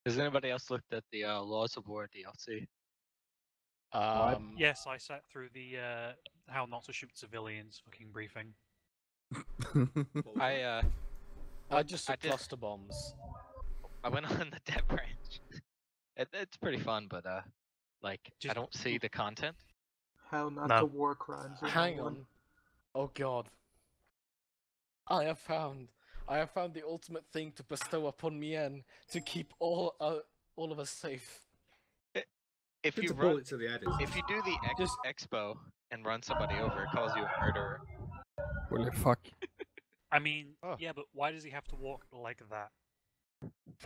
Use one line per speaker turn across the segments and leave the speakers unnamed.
Has anybody else looked at the Laws of War DLC?
Yes, I sat through the how not to shoot civilians fucking briefing.
I
just took cluster bombs.
I went on the dev branch. It's pretty fun, but like I don't see the content.
How not
No.
to war crimes.
Hang on. Oh god. I have found the ultimate thing to bestow upon Mien to keep all of us safe.
If you
pull it to the edit.
if you do the expo and run somebody over, it calls you a murderer.
Holy fuck.
I mean, yeah, but why does he have to walk like that?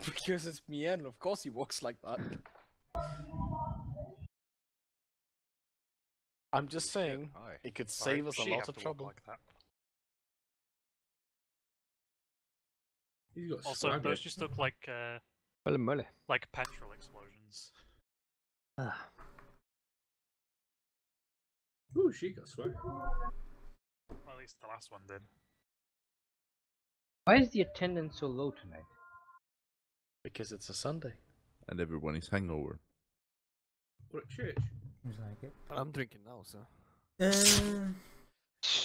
Because it's Mien, of course he walks like that. I'm just saying, it could save us a lot of trouble.
Like that.
He's got
Also,
swagger.
those just look like petrol explosions.
Ooh, she got swagger.
Well, at least the last one did.
Why is the attendance so low tonight?
Because it's a Sunday.
And everyone is hangover.
What at church?
Seems like it.
I'm drinking now, so.
I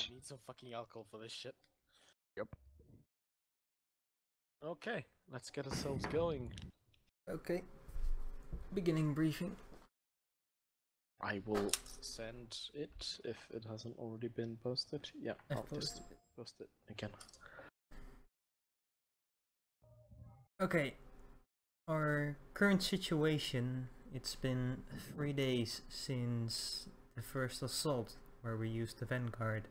need some fucking alcohol for this shit.
Yep.
Okay, let's get ourselves going.
Okay. Beginning briefing.
I will send it if it hasn't already been posted. Yeah, I'll just post it again.
Okay. Our current situation, it's been 3 days since the first assault where we used the Vanguard.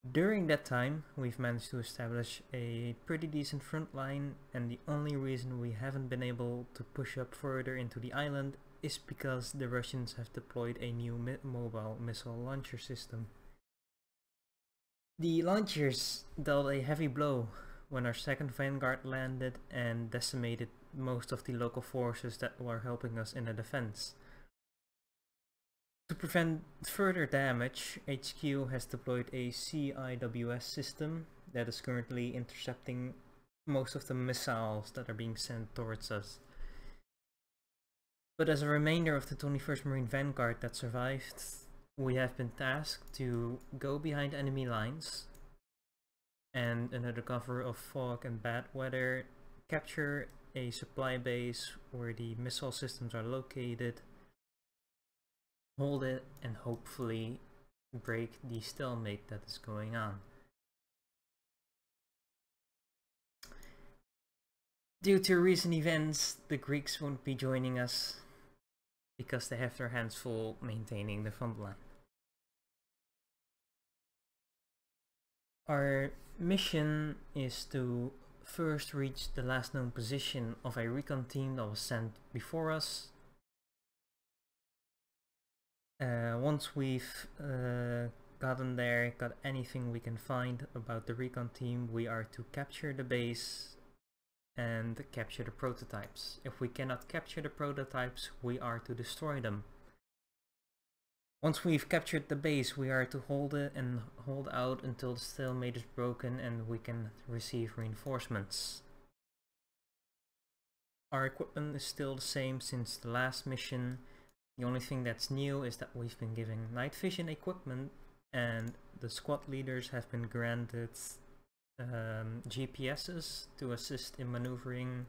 During that time, we've managed to establish a pretty decent front line, and the only reason we haven't been able to push up further into the island is because the Russians have deployed a new mobile missile launcher system. The launchers dealt a heavy blow when our second Vanguard landed and decimated most of the local forces that were helping us in the defense. To prevent further damage, HQ has deployed a CIWS system that is currently intercepting most of the missiles that are being sent towards us. But as a remainder of the 21st Marine Vanguard that survived, we have been tasked to go behind enemy lines and, under the cover of fog and bad weather, capture a supply base where the missile systems are located, hold it, and hopefully break the stalemate that is going on. Due to recent events, the Greeks won't be joining us because they have their hands full maintaining the front line. Our mission is to first reach the last known position of a recon team that was sent before us. Once we've gotten there, got anything we can find about the recon team, we are to capture the base and capture the prototypes. If we cannot capture the prototypes, we are to destroy them. Once we've captured the base, we are to hold it and hold out until the stalemate is broken and we can receive reinforcements. Our equipment is still the same since the last mission. The only thing that's new is that we've been given night vision equipment, and the squad leaders have been granted GPSs to assist in maneuvering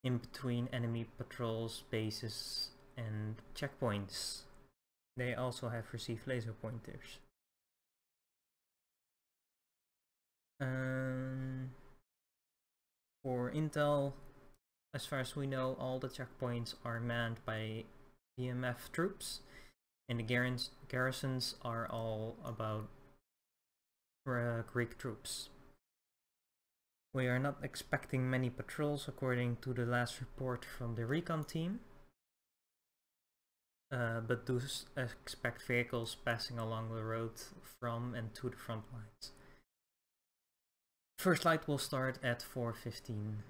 in between enemy patrols, bases, and checkpoints. They also have received laser pointers. For intel, as far as we know, all the checkpoints are manned by BMF troops, and the garrisons are all about Greek troops. We are not expecting many patrols according to the last report from the recon team, but do expect vehicles passing along the road from and to the front lines. First light will start at 4:15.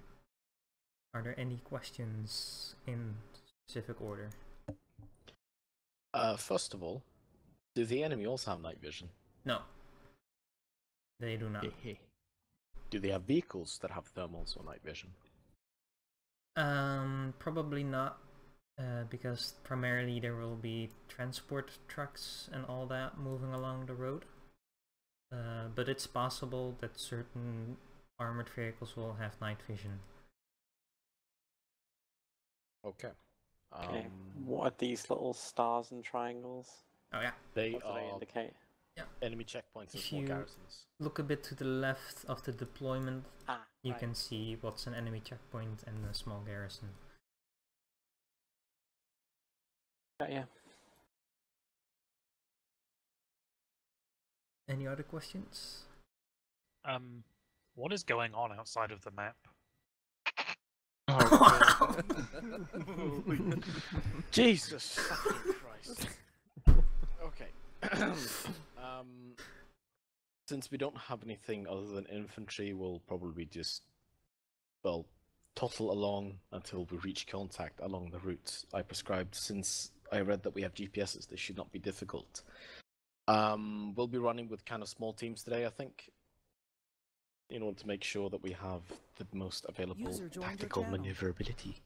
Are there any questions in specific order?
First of all, do the enemy also have night vision?
No. They do not.
Do they have vehicles that have thermals or night vision?
Probably not, because primarily there will be transport trucks and all that moving along the road. But it's possible that certain armored vehicles will have night vision.
Okay.
Okay. What are these little stars and triangles?
Oh yeah.
They
What do they
are
indicate?
enemy checkpoints and
If
small
you
garrisons.
look a bit to the left of the deployment, you
Right.
can see what's an enemy checkpoint and a small garrison.
Yeah.
Any other questions?
What is going on outside of the map?
Jesus fucking Christ. Okay. Since we don't have anything other than infantry, we'll probably just, well, tottle along until we reach contact along the route I prescribed. Since I read that we have GPSs, this should not be difficult. We'll be running with kind of small teams today, I think, in order to make sure that we have the most available tactical maneuverability.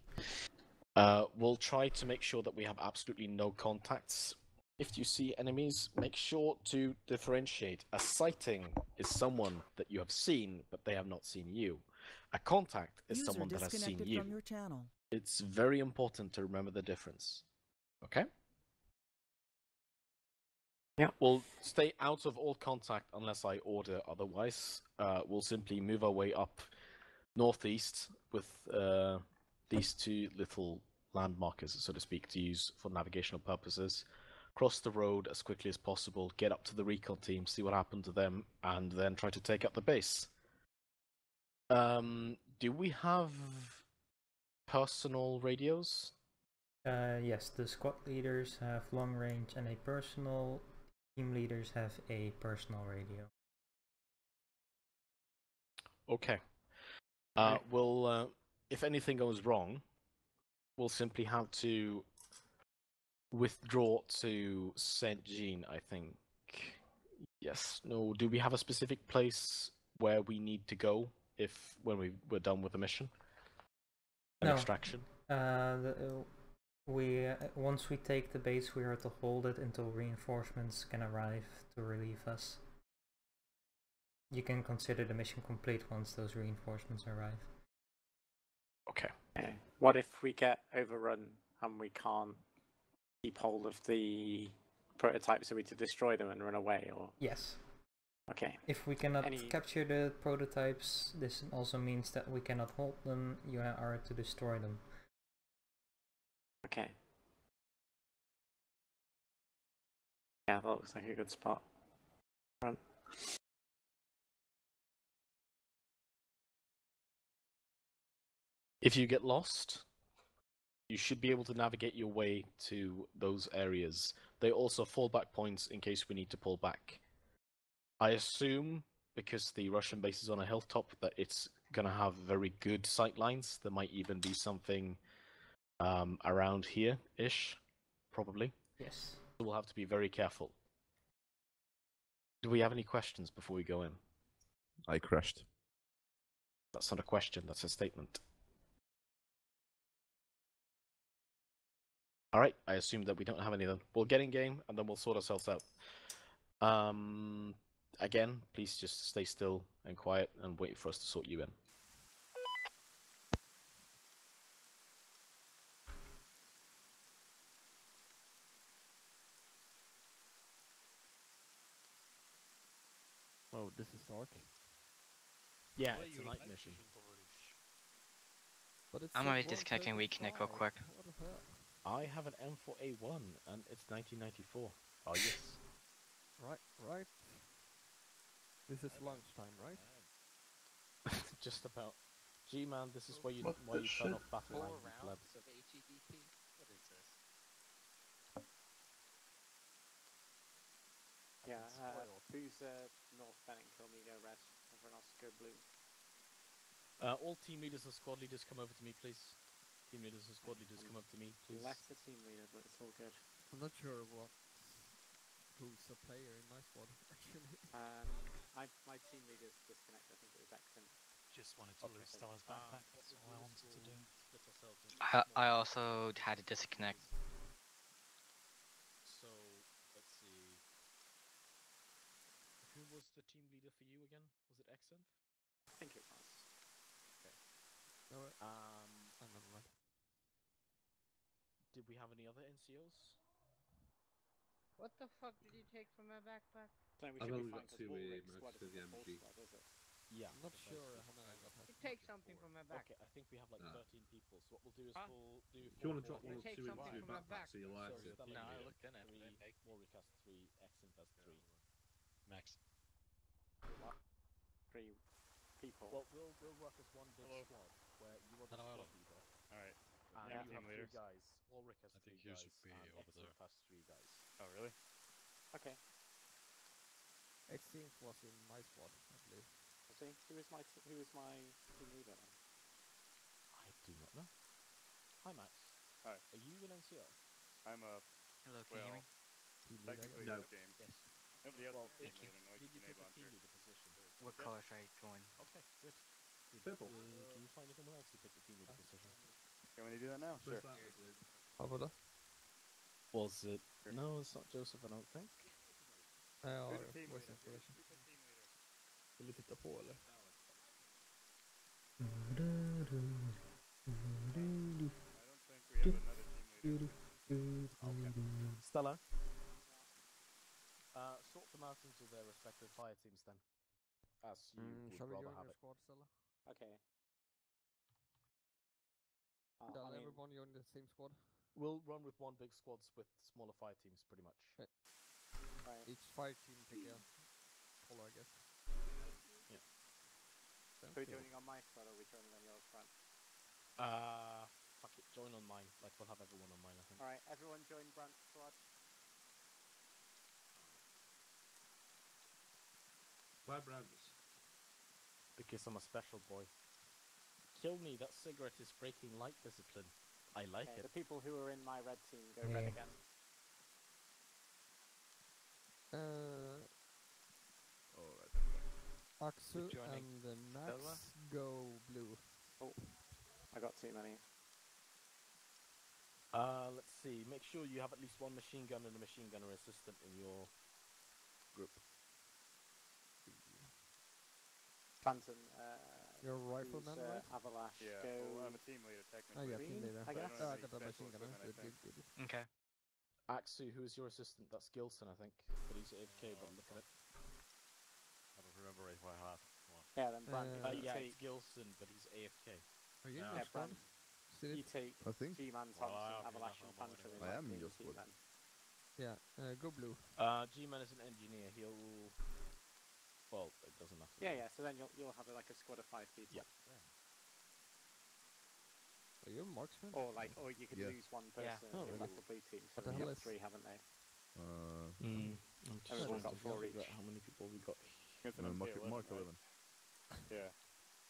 We'll try to make sure that we have absolutely no contacts. If you see enemies, make sure to differentiate. A sighting is someone that you have seen, but they have not seen you. A contact is someone that has seen you. It's very important to remember the difference. Okay?
Yeah.
We'll stay out of all contact unless I order otherwise. We'll simply move our way up northeast with these two little landmarkers, so to speak, to use for navigational purposes. Cross the road as quickly as possible, get up to the recon team, see what happened to them, and then try to take up the base. Do we have personal radios?
Yes, the squad leaders have long range and a personal. Team leaders have a personal radio.
Okay. We'll, if anything goes wrong, we'll simply have to withdraw to Saint Jean, I think. Yes. No. Do we have a specific place where we need to go when we're done with the mission? An extraction.
Once we take the base, we are to hold it until reinforcements can arrive to relieve us. You can consider the mission complete once those reinforcements arrive.
Okay.
What if we get overrun and we can't keep hold of the prototypes? Are we to destroy them and run away, or?
Yes.
Okay.
If we cannot capture the prototypes, this also means that we cannot hold them. You are to destroy them.
Okay. Yeah, that looks like a good spot. Run.
If you get lost, you should be able to navigate your way to those areas. They also fallback points in case we need to pull back. I assume, because the Russian base is on a hilltop, that it's gonna have very good sight lines. There might even be something around here-ish, probably.
Yes.
So we'll have to be very careful. Do we have any questions before we go in?
I crashed.
That's not a question, that's a statement. Alright, I assume that we don't have any of them. We'll get in game, and then we'll sort ourselves out. Again, please just stay still and quiet and wait for us to sort you in.
Oh, this is dark.
Yeah, it's a night mission.
But it's
I'm
like
gonna be disconnecting
1:35.
Weaknick real quick.
What the hell?
I have an M4A1, and it's 1994. Oh, yes.
Right. This is lunchtime, right?
Just about. G-Man, this is why you
What the
turn
shit?
off battle lines and fled.
of HEDP? What is this?
Yeah, who's North Benning, kill me, go red. Everyone else go blue.
All team leaders and squad leaders come over to me, please. Team leaders and squad leaders come over to me, please.
Less the team leader, but it's all good.
I'm not sure who's a player in my squad, actually.
My team leader's disconnected. I think it was Exon.
Just wanted to loot Stella's backpack, that's all I wanted to do.
ourselves into
I
small
also had to disconnect.
So let's see. Who was the team leader for you again? Was it Exenth?
I think it was.
No,
Um,
never mind.
did we have any other NCOs?
What the fuck did you take from my backpack?
No, we
I've
should be
only
fine
got
because
2
Warwick's
mags
squad
for
isn't
the
a full
MG.
squad, is it?
Yeah.
I'm not
precisely.
sure how many I got.
You take something from my backpack.
Okay, I think we have like
Ah.
13 people. So what we'll do is
Huh?
we'll do.
If you want to
four
drop one or
Take
2
something
into your
from my
backpack so you like
So
it.
Stella
No, I
leader,
looked in it.
3,
They're big.
Warwick has 3, Exenth has 3.
Max.
3 people.
Well, we'll work as one big squad where you are the
Hello,
squad
hello.
leader.
Alright.
And
Yeah.
you have 3 guys. Ulrich has
I
3
think you
guys.
should be
And
over
Exenth
there.
has 3 guys.
Oh, really?
Okay.
Extinct was in my squad, I believe.
See, who is my team leader then?
I do not know. Hi, Max.
Hi.
Are you an NCO?
I'm a
Hello, can you hear me?
Team leader, I
technically
guess.
No.
this game.
Yes.
Nobody else
Well,
is
did
team
you,
leader, no,
did you take
enable
the team
answer.
leader position?
What color should I join?
Okay, good.
Purple.
Can you find anyone else to take the team leader position?
Can we do that now? Sure.
Press that, I believe.
How about that?
Was it? No, it's not Joseph, I don't think.
Ja,
Who's the team
voice
leader?
installation.
Who's the team leader?
Vill du titta på eller?
I don't think we have another team leader.
Okay. Stella? Sort them out into their respective fire teams then. As you would
Shall we
rather
join
have
your
it.
squad, Stella?
Okay.
Shall
I mean,
everyone join the same squad?
We'll run with one big squads with smaller fire teams, pretty much.
right.
Each fire team pick a color, I guess.
Yeah.
Sounds
Are we
good.
joining on my squad or are we joining on yours, Brent?
Fuck it, join on mine. Like, we'll have everyone on mine, I think.
Alright, everyone join Brent's squad.
Why Brothers?
Because I'm a special boy. Kill me, that cigarette is breaking light discipline. I like
Okay,
it.
the people who are in my red team go red again.
Alright.
Aksu
joining
and Max
Stella?
go blue.
Oh, I got too many.
Let's see. Make sure you have at least one machine gun and a machine gunner assistant in your group.
Phantom,
You're a rifleman,
who's,
right?
Avalanche,
Yeah,
go...
well, I'm a team leader
Oh
technically.
yeah, team
green,
leader.
I guess.
Yeah, I
Any
got a machine
special
gunner.
equipment, I
Good,
think.
good, good.
Okay.
Axu, who is your assistant? That's Gilson, I think. But he's AFK, but look at it.
I don't remember if I have one.
Yeah, then Brent,
Uh,
you
Yeah,
take...
it's Gilson, but he's AFK.
Are you in
Yeah,
your squad?
Brent,
Still
you take
I think.
G-Man
Well,
Thompson,
I don't
Avalanche
know
and
how
Panther in
I
my
am in
green
your
team
squad.
then.
Yeah, go blue.
G-Man is an engineer. He'll... Well, it doesn't matter.
Yeah, so then you'll have like a squad of 5 people.
Yeah.
Are you a marksman?
Or you could
Yeah.
lose one
Yeah.
person
Oh,
in
really?
like the blue team, so
What the
then you
hell
have
is-
3, haven't they?
I'm just
Everyone's
trying
got
to
4
figure
each.
out how many people we got.
It's an
Mark,
MK11,
Mark
right?
11.
Yeah.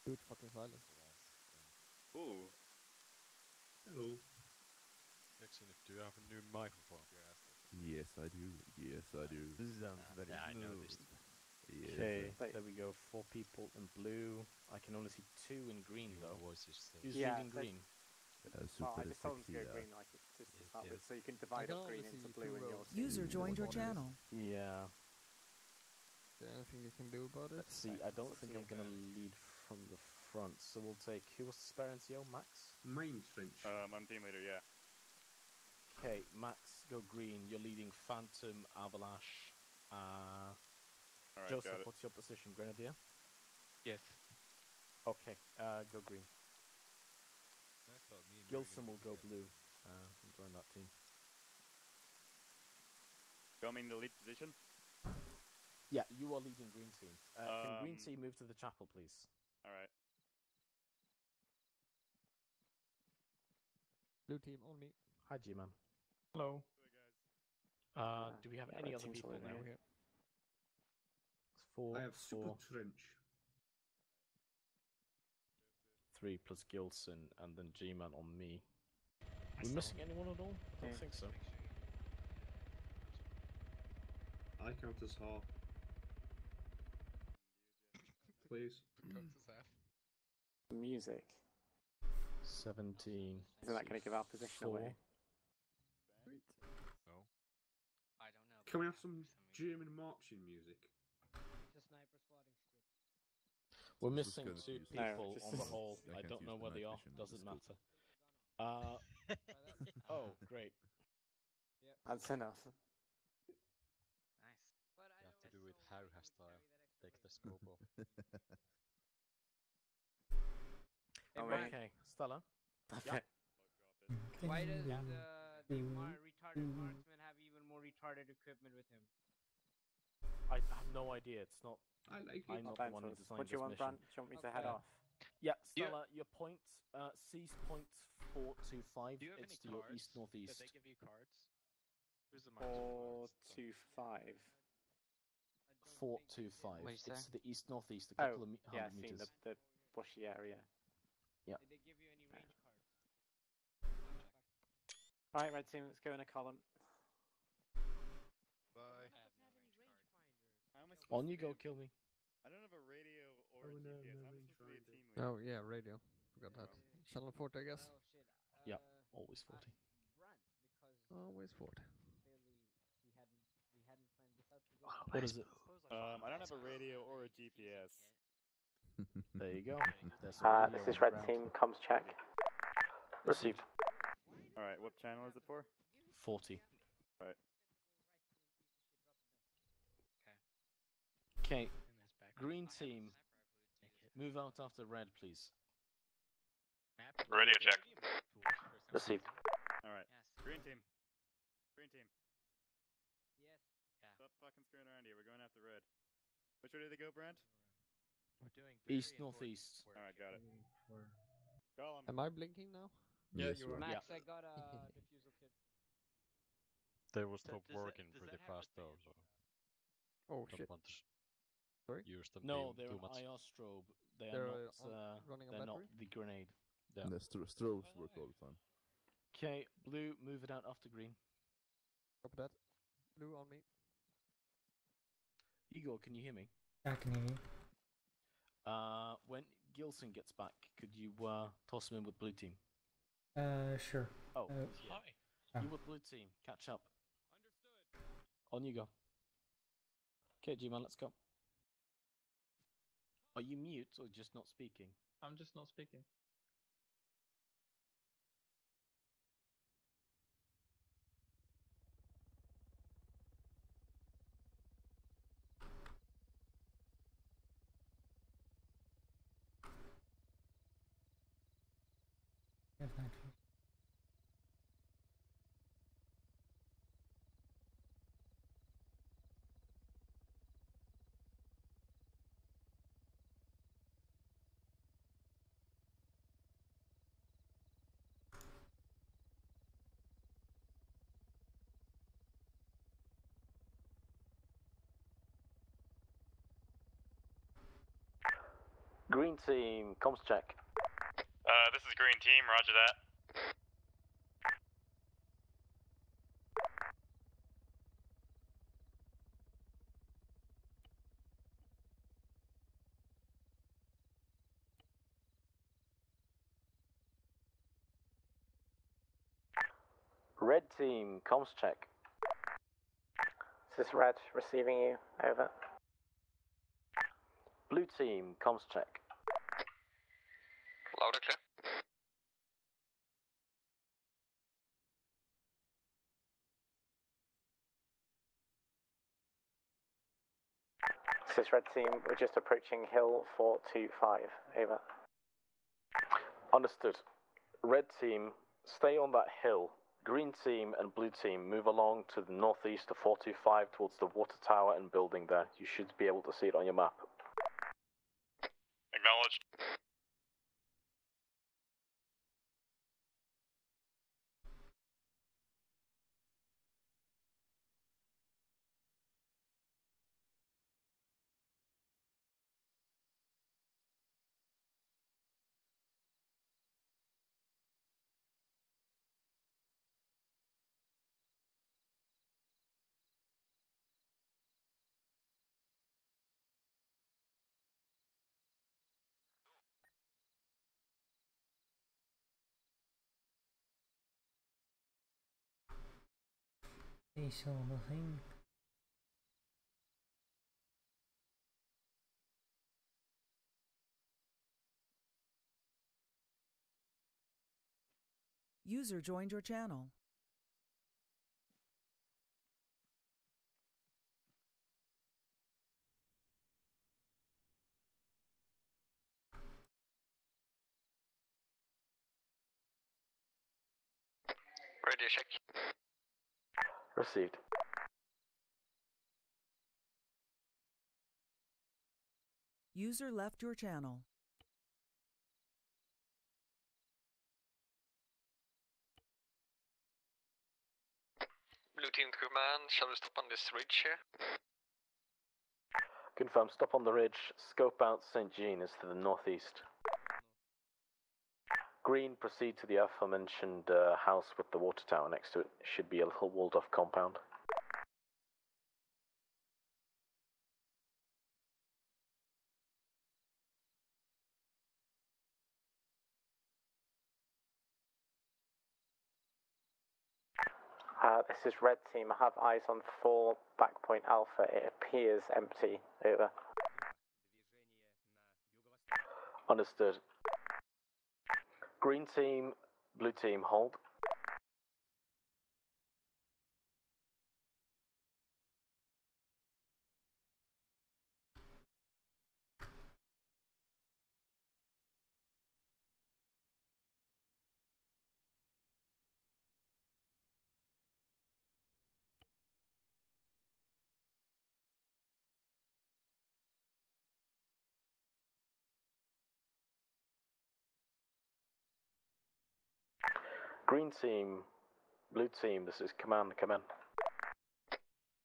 Good fucking silence.
Ooh.
Hello.
Jackson, do you have a new microphone? Yes, I do. Yes, I do.
Sounds very
I
smooth.
noticed. Yes,
Okay,
Wait.
there we go. 4 people in blue. I can only see 2 in green,
your
though.
voice is still
Who's
Yeah,
leading
they-
green?
Well, I
super
just told them to go
sexy.
green like it, just to
Yes,
start with,
yes.
so you can
I
divide
can
up
only
green into
see
blue
2
in your
rows.
team.
User joined your channel.
Yeah.
Is there anything you can do about it?
Let's see. I don't think I'm gonna lead from the front, so we'll take. Who was the spare NCO? Max.
Mine French.
I'm team leader, yeah.
Okay, Max, go green. You're leading Phantom, Avalanche.
Alright,
Joseph,
got it.
what's your position, Grenadier?
Yes.
Okay, go green. Gilson will go blue. And join that team.
You want me in the lead position?
Yeah, you are leading green team. Can green
Um,
team move to the chapel, please?
Alright.
Blue team on me.
Hi, G-Man.
Hello.
Do we have
Yeah,
any
red
other
team's
people
already
now?
here.
4,
I have Super
4,
Trench.
3 plus Gilson, and then G-Man on me. We missing anyone at all? I don't
Yeah.
think so.
I count as half. Please.
Music.
17.
Isn't that going to give our position away?
Sweet.
No.
I don't know.
Can we have some German marching music?
It's a sniper spotting skit.
We're
Just
missing
gonna
2
use
No,
people
just-
on the whole.
I
I
can't
don't
use
know
the
where they
night
are.
vision,
Doesn't
it's cool.
matter. Oh, great.
That's enough.
Nice.
But I
You have to
don't
do it
know
how
why you would
hairstyle.
carry that extra
Take the
weight.
scope off.
Hey,
Oh,
Brian,
Okay, Stella.
Okay.
why does the
Mm.
retarded marksman have even more retarded equipment with him?
I have no idea. It's not.
I like
I'm
it.
not the one who
What
designed
do you
this
want,
mission.
Brant? Do you want me to head
Okay.
off?
Yeah,
Do you-
Stella, your point. Cease point 425.
Do you have
It's
any
to your
cards?
east northeast.
Did they give you cards? Who's the marksman?
425.
425.
What'd you
It's
say?
to the east northeast, a couple
Oh,
of
yeah,
hundred
I've seen
meters.
the bushy area.
Yeah.
Did they give you any range cards?
Alright, red team, let's go in a column.
Bye.
Doesn't have any range finders.
How am I supposed
On
to
you go,
do?
kill me.
I don't have a radio or
Oh,
a
no,
GPS.
no
How am I
range
supposed to be a
finder.
team leader?
Oh yeah, radio. Forgot that. Channel 40, I guess.
Oh shit.
Yeah, always 40.
Brant, because
Always 40.
clearly we hadn't planned this out together.
What is it?
I don't have a radio or a GPS.
There you go. There's a radio
This is
on the
red
ground.
team, comms check. Received.
Alright, what channel is it for?
40.
Right.
Okay,
In this back.
green
I have a
team,
sniper rifle, take it.
move out after red, please.
Map?
Radio
They
check.
give you map tools for some
Received.
reason.
Alright.
Yes.
Green team. Green team.
Yes.
Stop fucking screwing around here. We're going after red. Which way did they go, Brant?
We're doing very
East
important
northeast.
work
Alright,
here.
got it. Call 'em.
Am I blinking now?
Yeah,
Yes,
you are.
Max, I got a diffusal kit.
They will
Does-
stop
does that-
working
does
pretty
that have
fast
the
though,
band?
so
Oh
don't
shit.
want to
Sorry?
use them
No,
too
they're an
much.
IR strobe. They
They're,
are not.
running on
They're not
battery?
the grenade.
Yeah.
The strobes work all the time.
Okay, blue, move it out after green.
Copy that. Blue on me.
Igor, can you hear me?
I can hear you.
When Gilson gets back, could you toss him in with blue team?
Sure.
Oh,
Uh,
yeah.
Hi.
Ah.
You with blue team, catch up. On you go. Okay, G-Man, let's go. Are you mute or just not speaking?
I'm just not speaking.
Yes, actually.
Green team, comms check.
This is green team, roger that.
Red team, comms check.
This is red, receiving you. Over.
Blue team, comms check.
Loud and clear.
This is red team, we're just approaching hill 425. Over.
Understood. Red team, stay on that hill. Green team and blue team, move along to the northeast of 425 towards the water tower and building there. You should be able to see it on your map.
Acknowledged.
They saw nothing.
User joined your channel.
Radio check.
Received.
User left your channel.
Blue team command, shall we stop on this ridge here?
Confirm, stop on the ridge. Scope out St. Jean is to the northeast. Green, proceed to the aforementioned house with the water tower next to it. Should be a little walled off compound.
This is red team. I have eyes on 4 backpoint alpha. It appears empty. Over.
Understood. Green team, blue team, hold. Green team, blue team, this is command, come in.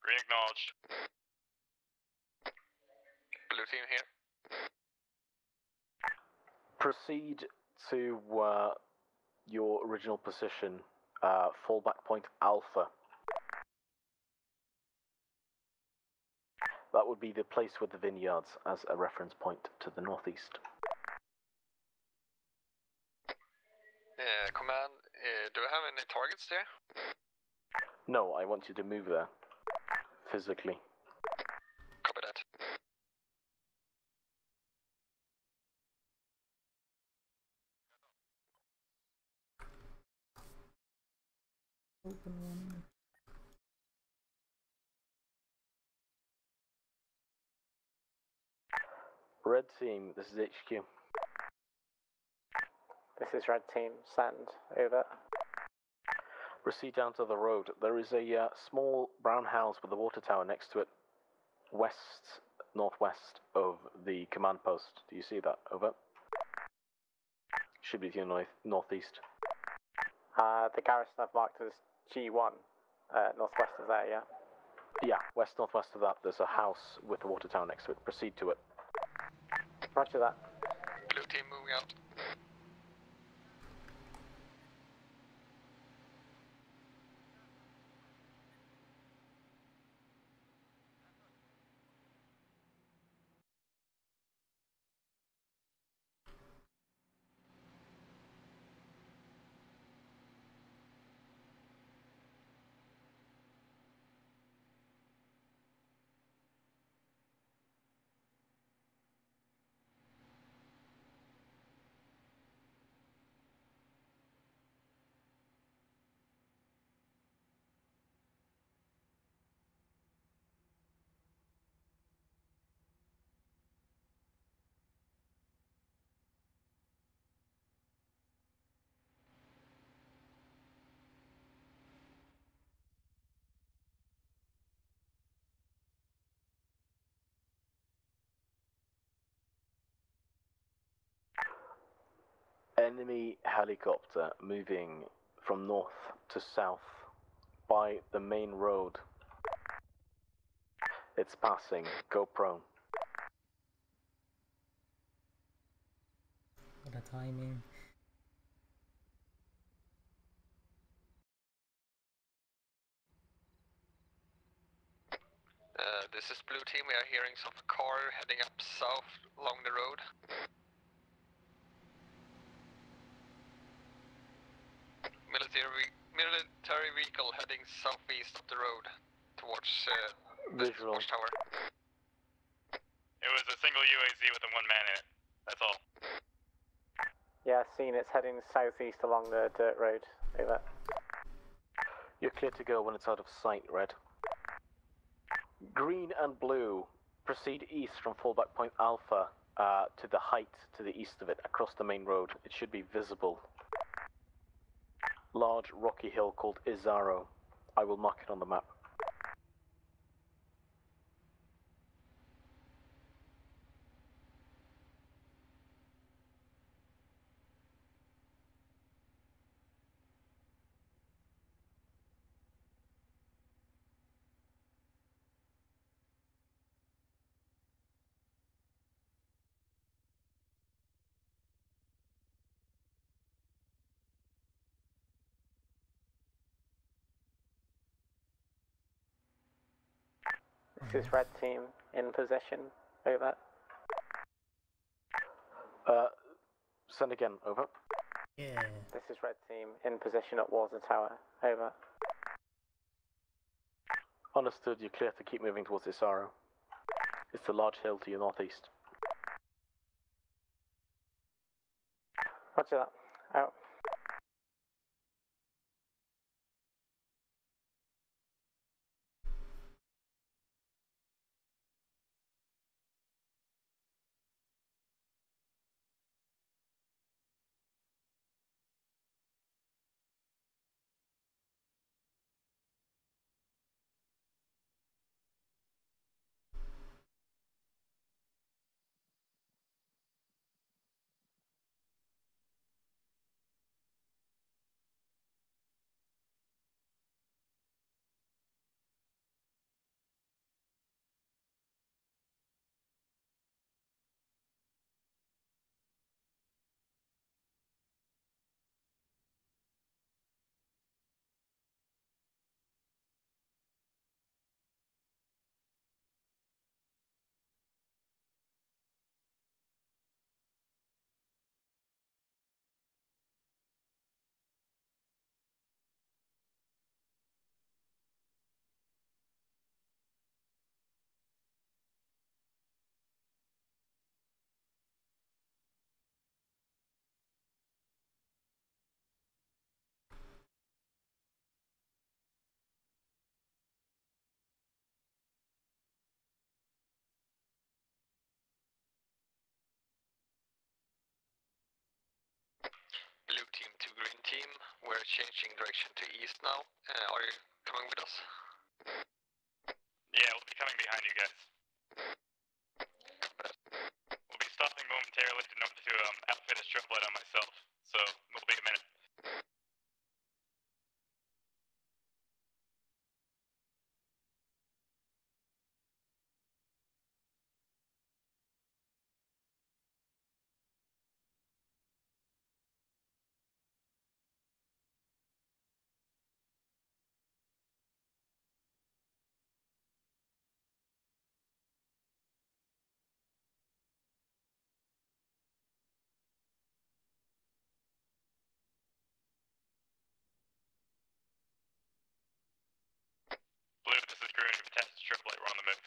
Green acknowledged. Blue team here.
Proceed to your original position, fallback point alpha. That would be the place with the vineyards as a reference point to the northeast.
Command, do we have any targets there?
No, I want you to move there. Physically.
Copy that.
Open one.
Red team, this is HQ.
This is red team. Send. Over.
Proceed down to the road. There is a small brown house with a water tower next to it, northwest of the command post. Do you see that? Over. Should be to your northeast.
The garrison I've marked as G1, northwest of there, yeah?
Yeah, west-northwest of that, there's a house with a water tower next to it. Proceed to it.
Roger that.
Blue team moving out.
Enemy helicopter moving from north to south by the main road. It's passing. Go prone.
What a timing.
This is blue team. We are hearing some car heading up south along the road. Military military vehicle heading southeast of the road towards the
Visual.
watchtower.
It was a single UAZ with a one man in it. That's all.
Yeah, seen. It's heading southeast along the dirt road. Over.
You're clear to go when it's out of sight, Red. Green and blue, proceed east from fallback point Alpha to the height to the east of it, across the main road. It should be visible. Large rocky hill called Izaro. I will mark it on the map.
This is red team in position. Over.
Send again, over.
Yeah.
This is red team in position at Water Tower. Over.
Understood, you're clear to keep moving towards Izaro. It's the large hill to your northeast.
Roger that. Out.
Blue team to green team. We're changing direction to east now. Are you coming with us?
Yeah, we'll be coming behind you guys. We'll be stopping momentarily to outfit a strip light on myself, so we'll be a minute. Blue, this is green. We've attached a strip light. We're on the move.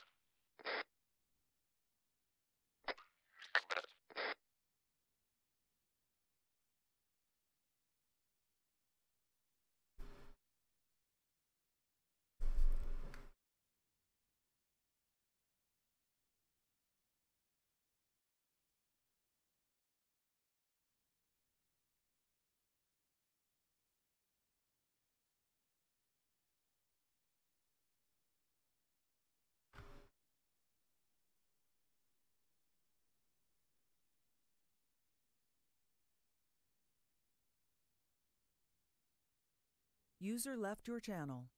User left your channel.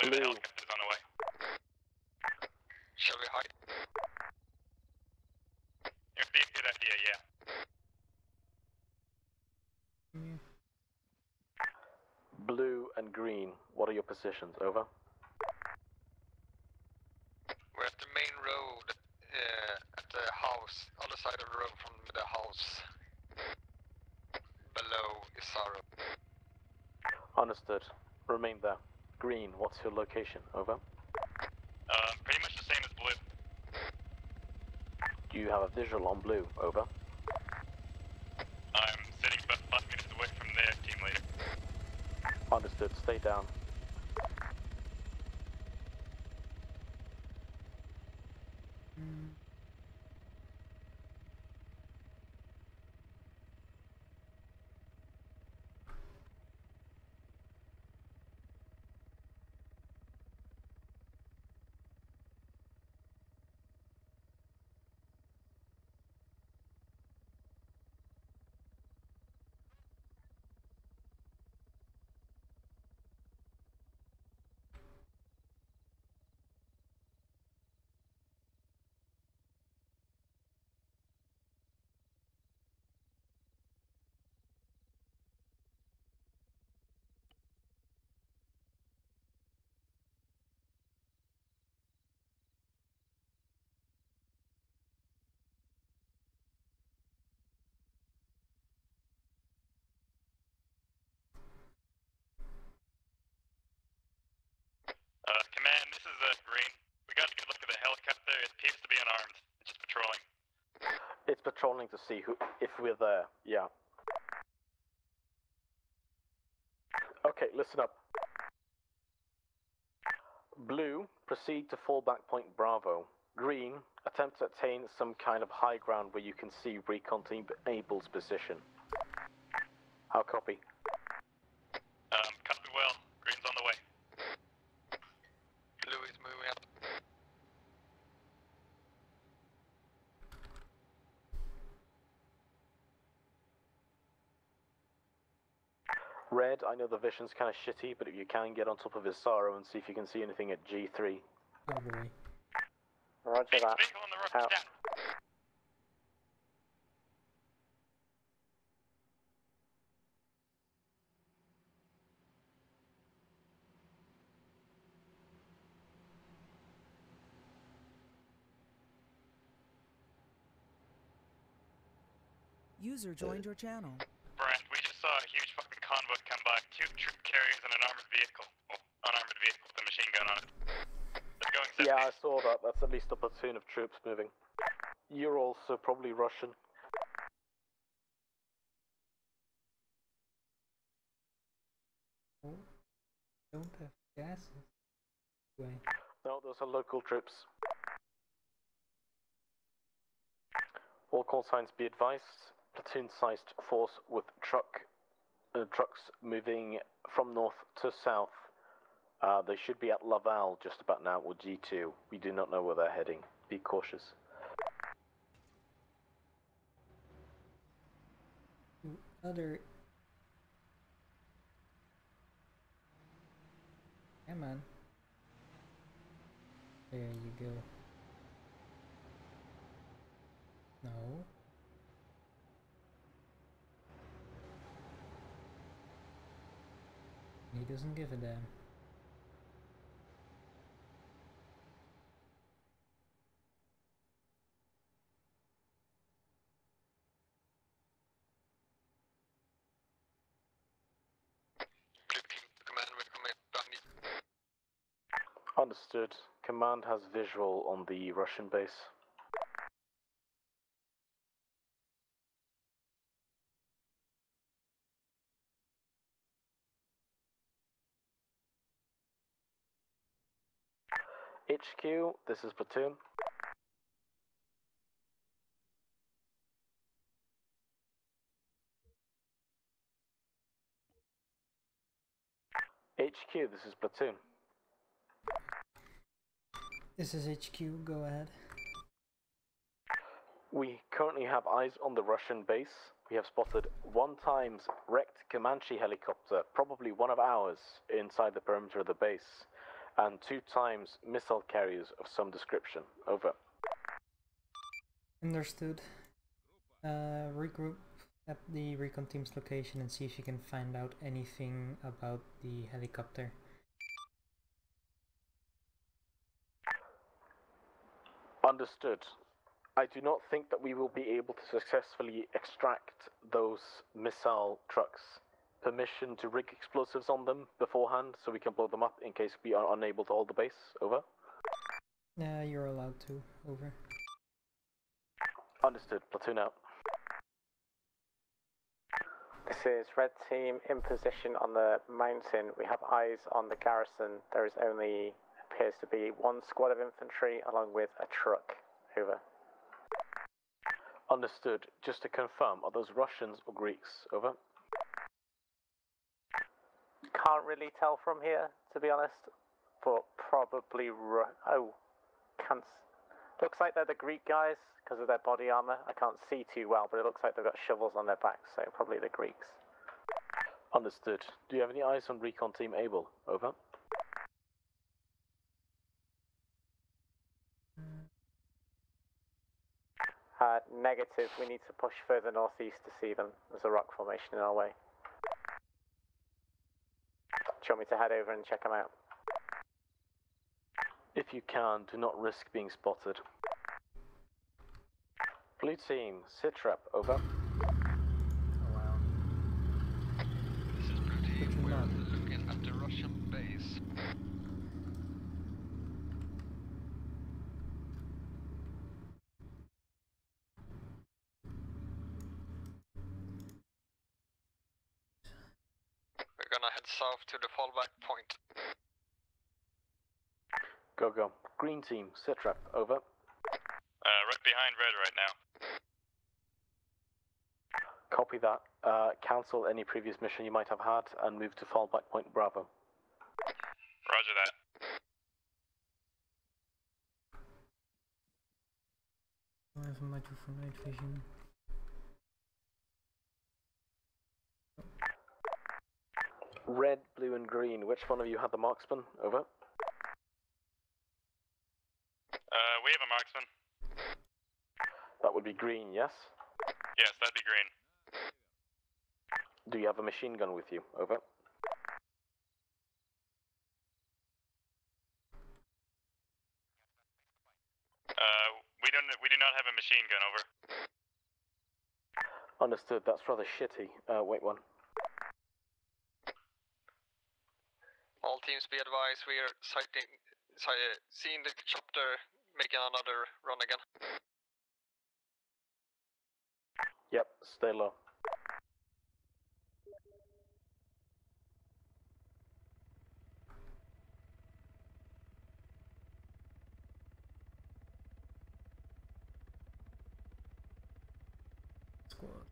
believe the helicopter's on the way.
Shall we hide?
It would be a good idea, yeah.
Blue and green, what are your positions? Over.
We're at the main road, at the house, other side of the road from the house. Below Isaro.
Understood. Remain there. Green, what's your location? Over.
Pretty much the same as blue.
Do you have a visual on blue? Over.
I'm sitting about 5 minutes away from there, team leader.
Understood. Stay down.
Command, this is Green. We got a good look at the helicopter. It appears to be unarmed. It's just patrolling.
It's patrolling to see if we're there. Yeah. Okay, listen up. Blue, proceed to fallback point Bravo. Green, attempt to attain some kind of high ground where you can see recon team Abel's position. How copy?
Copy well. Green's on the way.
Blue is moving up.
Red, I know the vision's kind of shitty, but if you can get on top of his Sorrow and see if you can see anything at G3.
Oh boy.
Roger that.
Vehicle on the road.
Out.
Down.
User joined your channel.
Brent, we just saw a huge fucking convoy come by. 2 troop carriers and an armored vehicle. Well, unarmored vehicle with a machine gun on it. They're going 70.
Yeah, I saw that. That's at least a platoon of troops moving. You're also probably Russian.
Oh, don't have gases. Wait.
No, those are local troops. All call signs be advised. Platoon-sized force with trucks moving from north to south. They should be at Laval just about now, or G2. We do not know where they're heading. Be cautious.
Other. Come on. There you go. No. He doesn't give a damn.
Command, we're coming behind you.
Understood. Command has visual on the Russian base. HQ, this is platoon. HQ, this is platoon.
This is HQ, go ahead.
We currently have eyes on the Russian base. We have spotted 1x wrecked Comanche helicopter, probably one of ours, inside the perimeter of the base. and 2 times missile carriers of some description. Over.
Understood. Regroup at the recon team's location and see if you can find out anything about the helicopter.
Understood. I do not think that we will be able to successfully extract those missile trucks. Permission to rig explosives on them beforehand so we can blow them up in case we are unable to hold the base. Over.
You're allowed to. Over.
Understood. Platoon out.
This is Red Team in position on the mountain. We have eyes on the garrison. There is only appears to be 1 squad of infantry along with a truck. Over.
Understood. Just to confirm, are those Russians or Greeks? Over.
Can't really tell from here, to be honest, but probably looks like they're the Greek guys because of their body armor. I can't see too well, but it looks like they've got shovels on their backs, so probably the Greeks.
Understood. Do you have any eyes on recon team Able? Over.
Negative. We need to push further northeast to see them. There's a rock formation in our way. Do you want me to head over and check them out?
If you can, do not risk being spotted. Blue team, sit rep, over.
Oh wow.
This is Blue Team. We're looking at the Russian base. We're gonna head south to the fallback point.
Go, go. Green team, sit rep, over.
Right behind red right now.
Copy that. Cancel any previous mission you might have had and move to fallback point Bravo.
Roger that.
I have a module for night vision.
Red, blue and green. Which one of you had the marksman? Over.
We have a marksman.
That would be green, yes?
Yes, that'd be green.
Do you have a machine gun with you? Over.
We do not have a machine gun, over.
Understood. That's rather shitty. Wait one.
All teams be advised, we are seeing the chopper making another run again.
Yep, stay low.
Squad.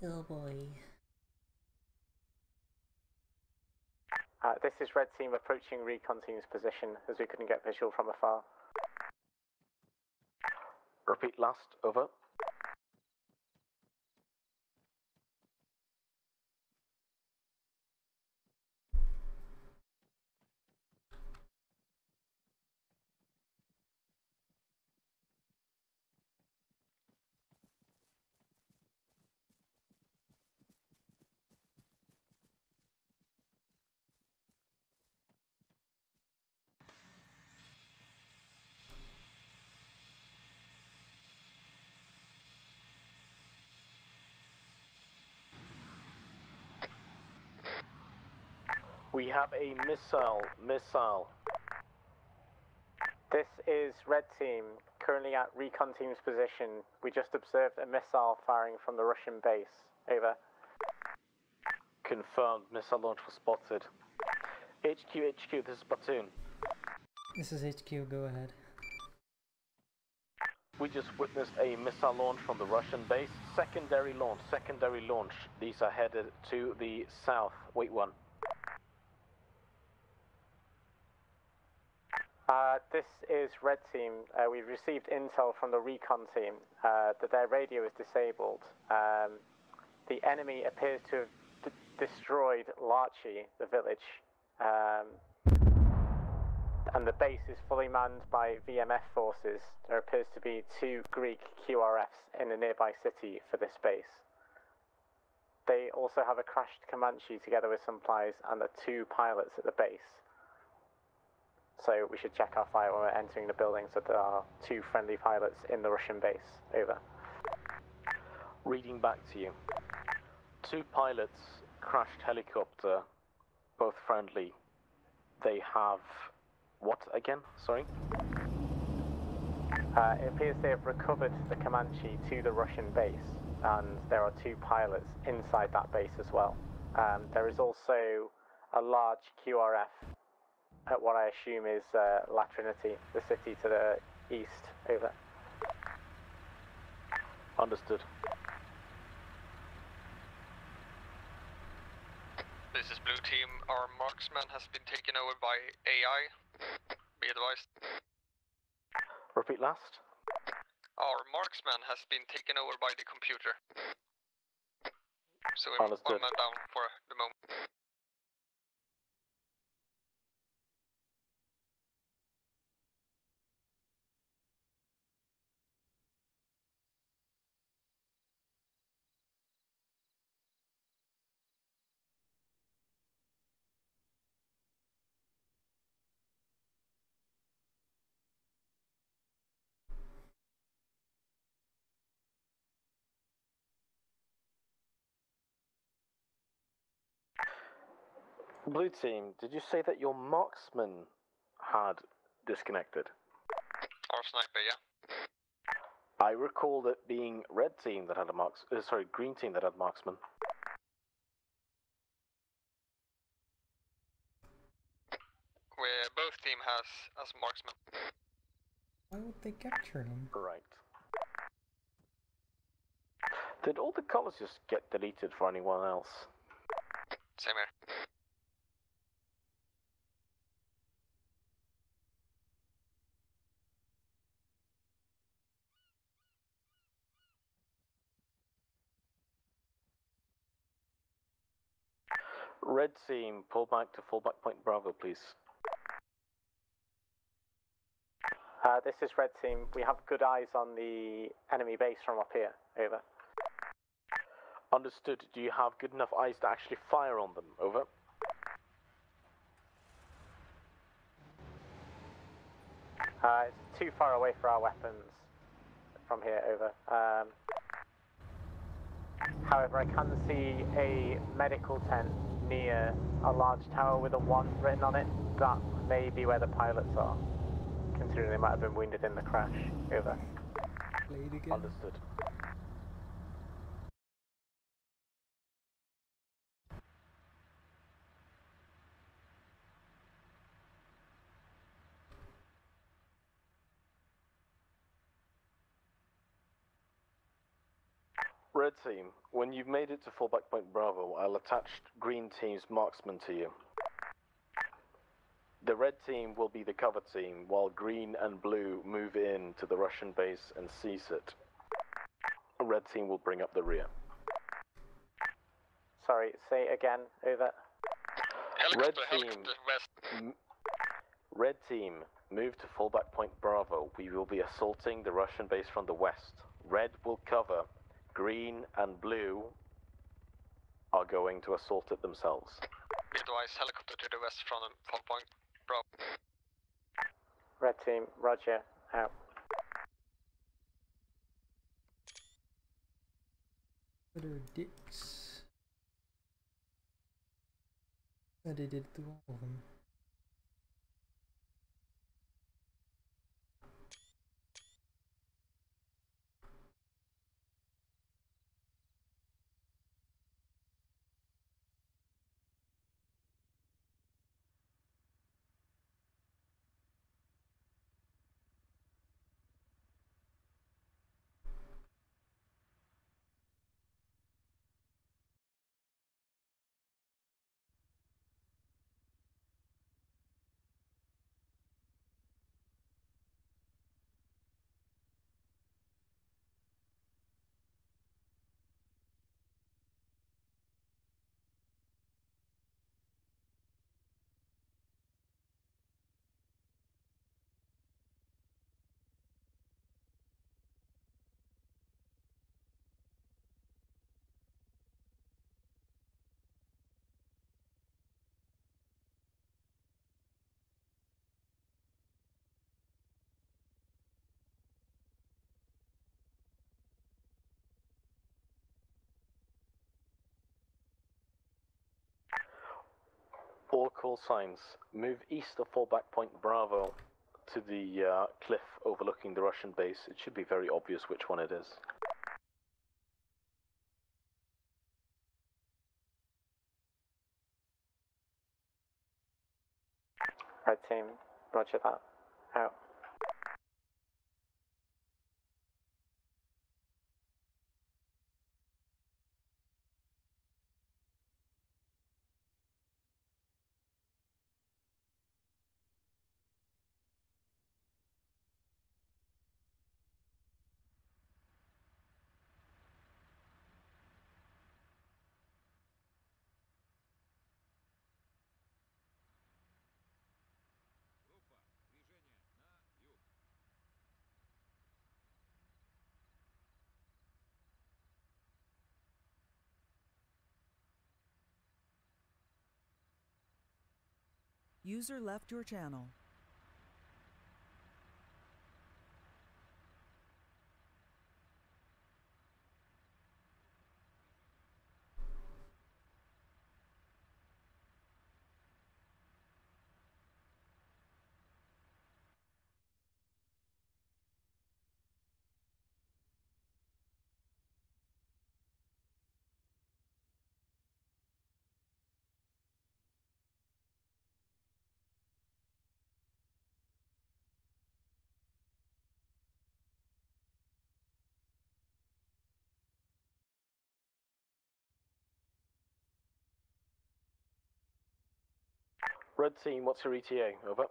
Oh boy.
This is Red Team approaching Recon Team's position as we couldn't get visual from afar.
Repeat last, over. We have a missile.
This is Red Team, currently at Recon Team's position. We just observed a missile firing from the Russian base. Over.
Confirmed, missile launch was spotted. HQ, this is Platoon.
This is HQ, go ahead.
We just witnessed a missile launch from the Russian base. Secondary launch. These are headed to the south. Wait one.
This is Red Team. We've received intel from the Recon Team that their radio is disabled. The enemy appears to have destroyed Larchi, the village, and the base is fully manned by VMF forces. There appears to be 2 Greek QRFs in a nearby city for this base. They also have a crashed Comanche together with supplies and the 2 pilots at the base. So we should check our fire when we're entering the building so there are 2 friendly pilots in the Russian base. Over.
Reading back to you. 2 pilots, crashed helicopter, both friendly. They have... what again? Sorry?
It appears they have recovered the Comanche to the Russian base, and there are 2 pilots inside that base as well. There is also a large QRF at what I assume is La Trinity, the city to the east. Over.
Understood.
This is Blue Team. Our marksman has been taken over by AI. Be advised.
Repeat last.
Our marksman has been taken over by the computer. So we're
Understood.
1 man down for the moment.
Blue Team, did you say that your marksman had disconnected?
Our sniper, yeah.
I recall it being Red Team that had a Green Team that had marksman.
Where both team has as marksman.
Why would they capture him?
Right. Did all the colors just get deleted for anyone else?
Same here.
Red Team, pull back to fallback point Bravo, please.
This is Red Team. We have good eyes on the enemy base from up here. Over.
Understood. Do you have good enough eyes to actually fire on them? Over.
It's too far away for our weapons from here. Over. However, I can see a medical tent near a large tower with a 1 written on it. That may be where the pilots are, considering they might have been wounded in the crash. Over.
Played again.
Understood. Red Team, when you've made it to fallback point Bravo, I'll attach Green Team's marksman to you. The red team will be the cover team, while green and blue move in to the Russian base and seize it. The red team will bring up the rear.
Sorry, say again, over.
Red team, move to fallback point Bravo. We will be assaulting the Russian base from the west. Red will cover. Green and blue are going to assault it themselves.
Be advised, helicopter to the west from fall point Bravo.
Red team, roger, out.
What are dicks? I did it to all of them.
All call signs, move east of fallback point Bravo to the cliff overlooking the Russian base. It should be very obvious which one it is.
Red team, roger that, out.
User left your channel.
Red team, what's your ETA? Over.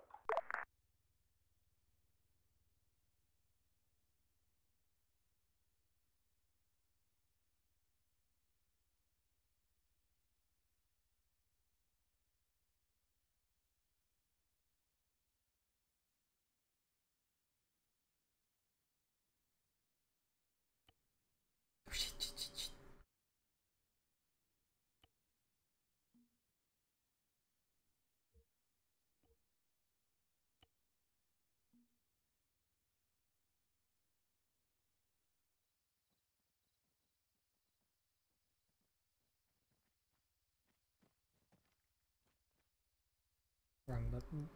Wrong button.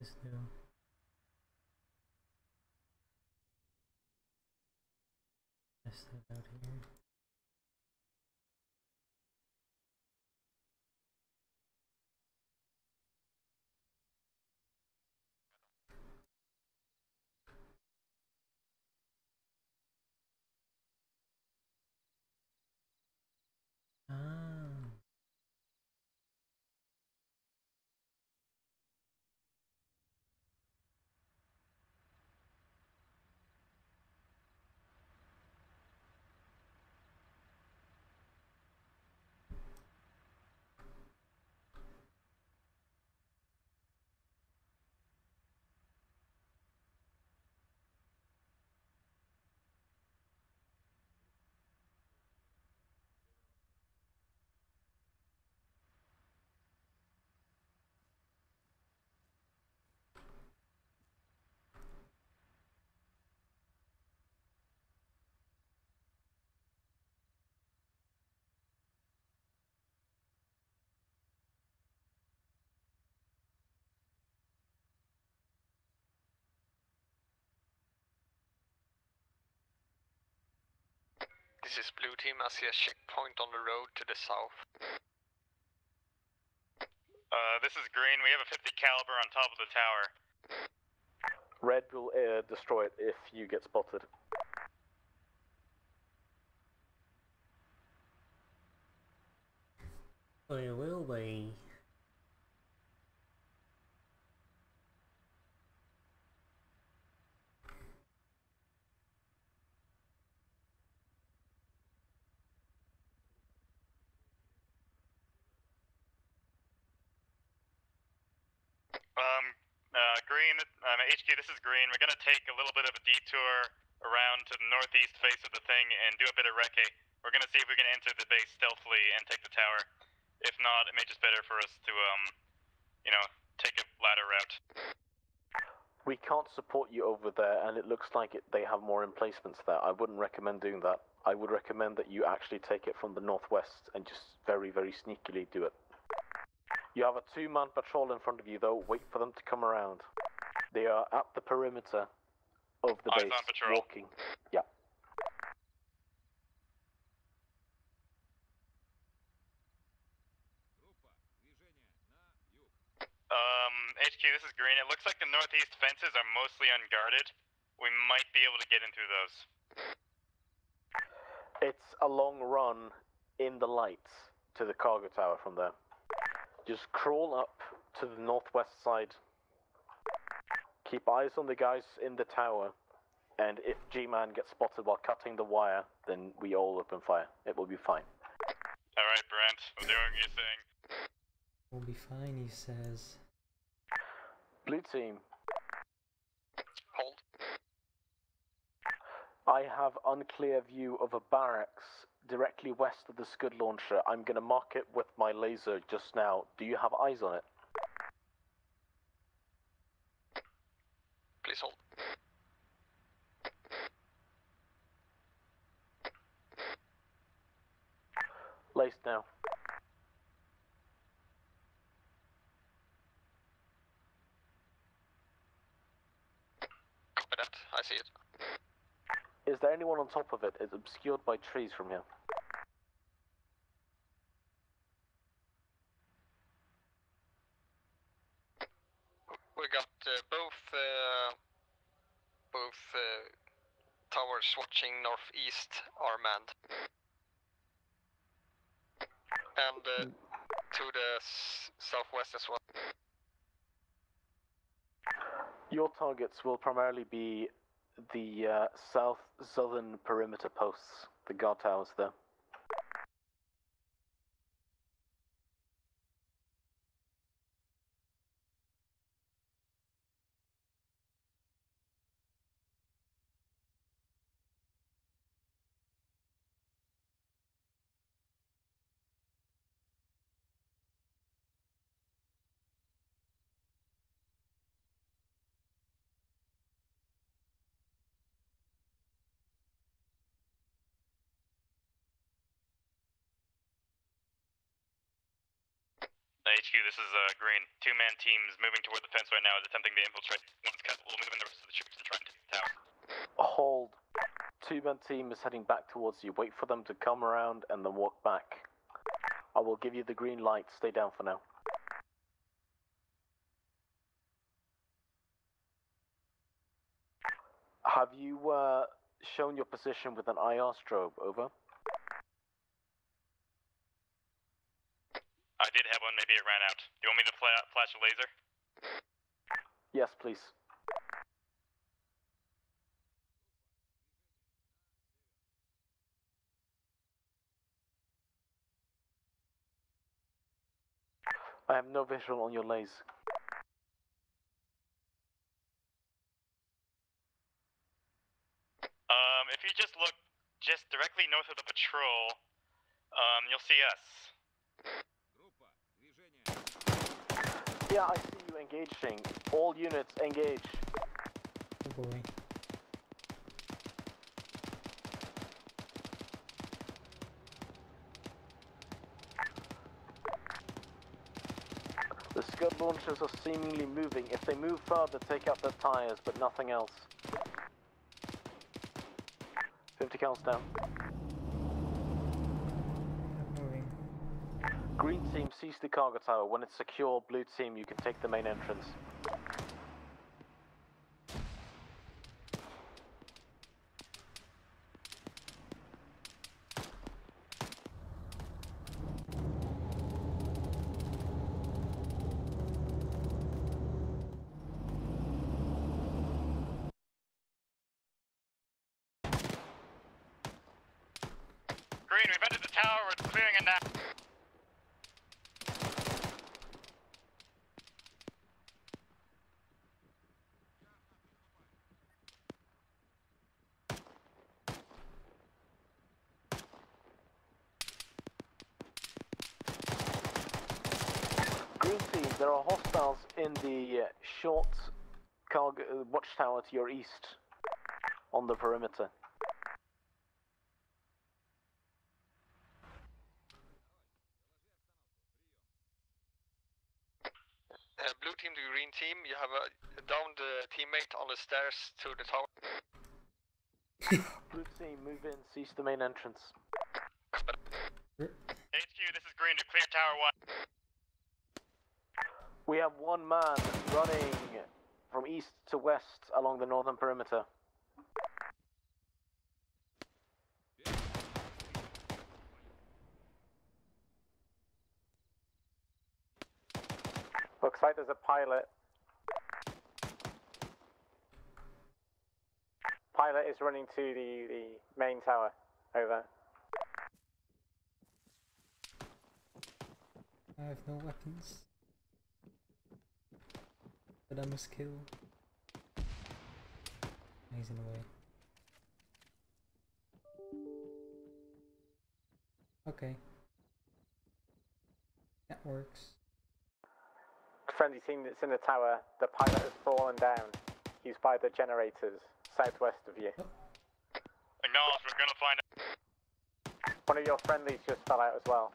Just do. Test it out here. Ah.
This is blue team. I see a checkpoint on the road to the south.
This is green. We have a 50 caliber on top of the tower.
Red will destroy it if you get spotted.
Where will we?
Green, HQ, this is green. We're gonna take a little bit of a detour around to the northeast face of the thing and do a bit of recce. We're gonna see if we can enter the base stealthily and take the tower. If not, it may just better for us to, take a ladder route.
We can't support you over there, and it looks like they have more emplacements there. I wouldn't recommend doing that. I would recommend that you actually take it from the northwest and just very, very sneakily do it. You have a 2-man patrol in front of you, though. Wait for them to come around. They are at the perimeter of the
Eyes
base,
on patrol.
walking. Yeah.
HQ, this is green. It looks like the northeast fences are mostly unguarded. We might be able to get in through those.
It's a long run in the lights to the cargo tower from there. Just crawl up to the northwest side. Keep eyes on the guys in the tower, and if G-Man gets spotted while cutting the wire, then we all open fire. It will be fine.
Alright, Brent, I'm doing what you're saying.
We'll be fine, he says.
Blue team.
Hold.
I have unclear view of a barracks directly west of the Scud launcher. I'm going to mark it with my laser just now. Do you have eyes on it?
Please hold.
Laced now.
Copy that. I see it.
Is there anyone on top of it? It's obscured by trees from here.
We got both towers watching northeast are manned. And to the southwest as well.
Your targets will primarily be the southern perimeter posts, the guard towers there.
HQ, this is Green. Two-man teams moving toward the fence right now, attempting to infiltrate. Once cut, we'll move in the rest of the troops and try and take the tower.
Hold. Two-man team is heading back towards you. Wait for them to come around and then walk back. I will give you the green light. Stay down for now. Have you shown your position with an IR strobe? Over.
I did have one, maybe it ran out. Do you want me to flash a laser?
Yes, please. I have no visual on your laser.
If you just look just directly north of the patrol, you'll see us.
Yeah, I see you engaging. All units engage.
Oh boy.
The Scud launchers are seemingly moving. If they move further, take out their tires, but nothing else. 50 counts down.
Moving.
Green team, seize the cargo tower. When it's secure, blue team, you can take the main entrance.
Green, we've entered the tower, we're clearing it now.
Green team, there are hostiles in the short cargo watchtower to your east on the perimeter.
Blue team to green team, you have a downed teammate on the stairs to the tower.
Blue team, move in, seize the main entrance.
HQ, this is Green to clear Tower 1.
We have one man running from east to west along the northern perimeter.
Looks like there's a pilot. Pilot is running to the main tower. Over.
I have no weapons. But I must kill. He's in the way. Okay. That works.
Friendly team that's in the tower. The pilot has fallen down. He's by the generators, southwest of you.
Acknowledge, we're gonna find it.
One of your friendlies just fell out as well.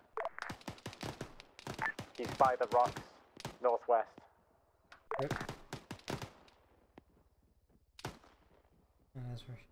He's by the rocks, northwest.
Yep. That's right.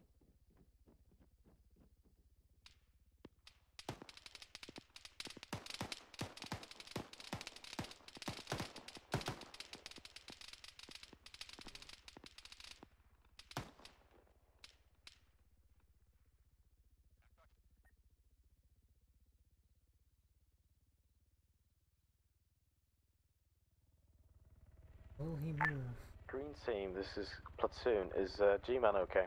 Will he move?
Green team, this is platoon. Is G-Man okay?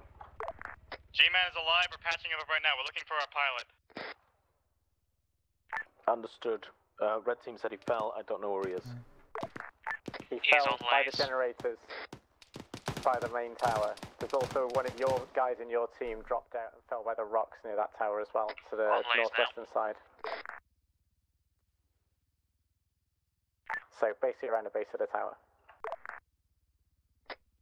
G-Man is alive, we're patching him up right now, we're looking for our pilot.
Understood. Red team said he fell. I don't know where he is.
He fell by the generators, by the main tower. There's also one of your guys in your team dropped out and fell by the rocks near that tower as well, to the northwestern side. So basically around the base of the tower.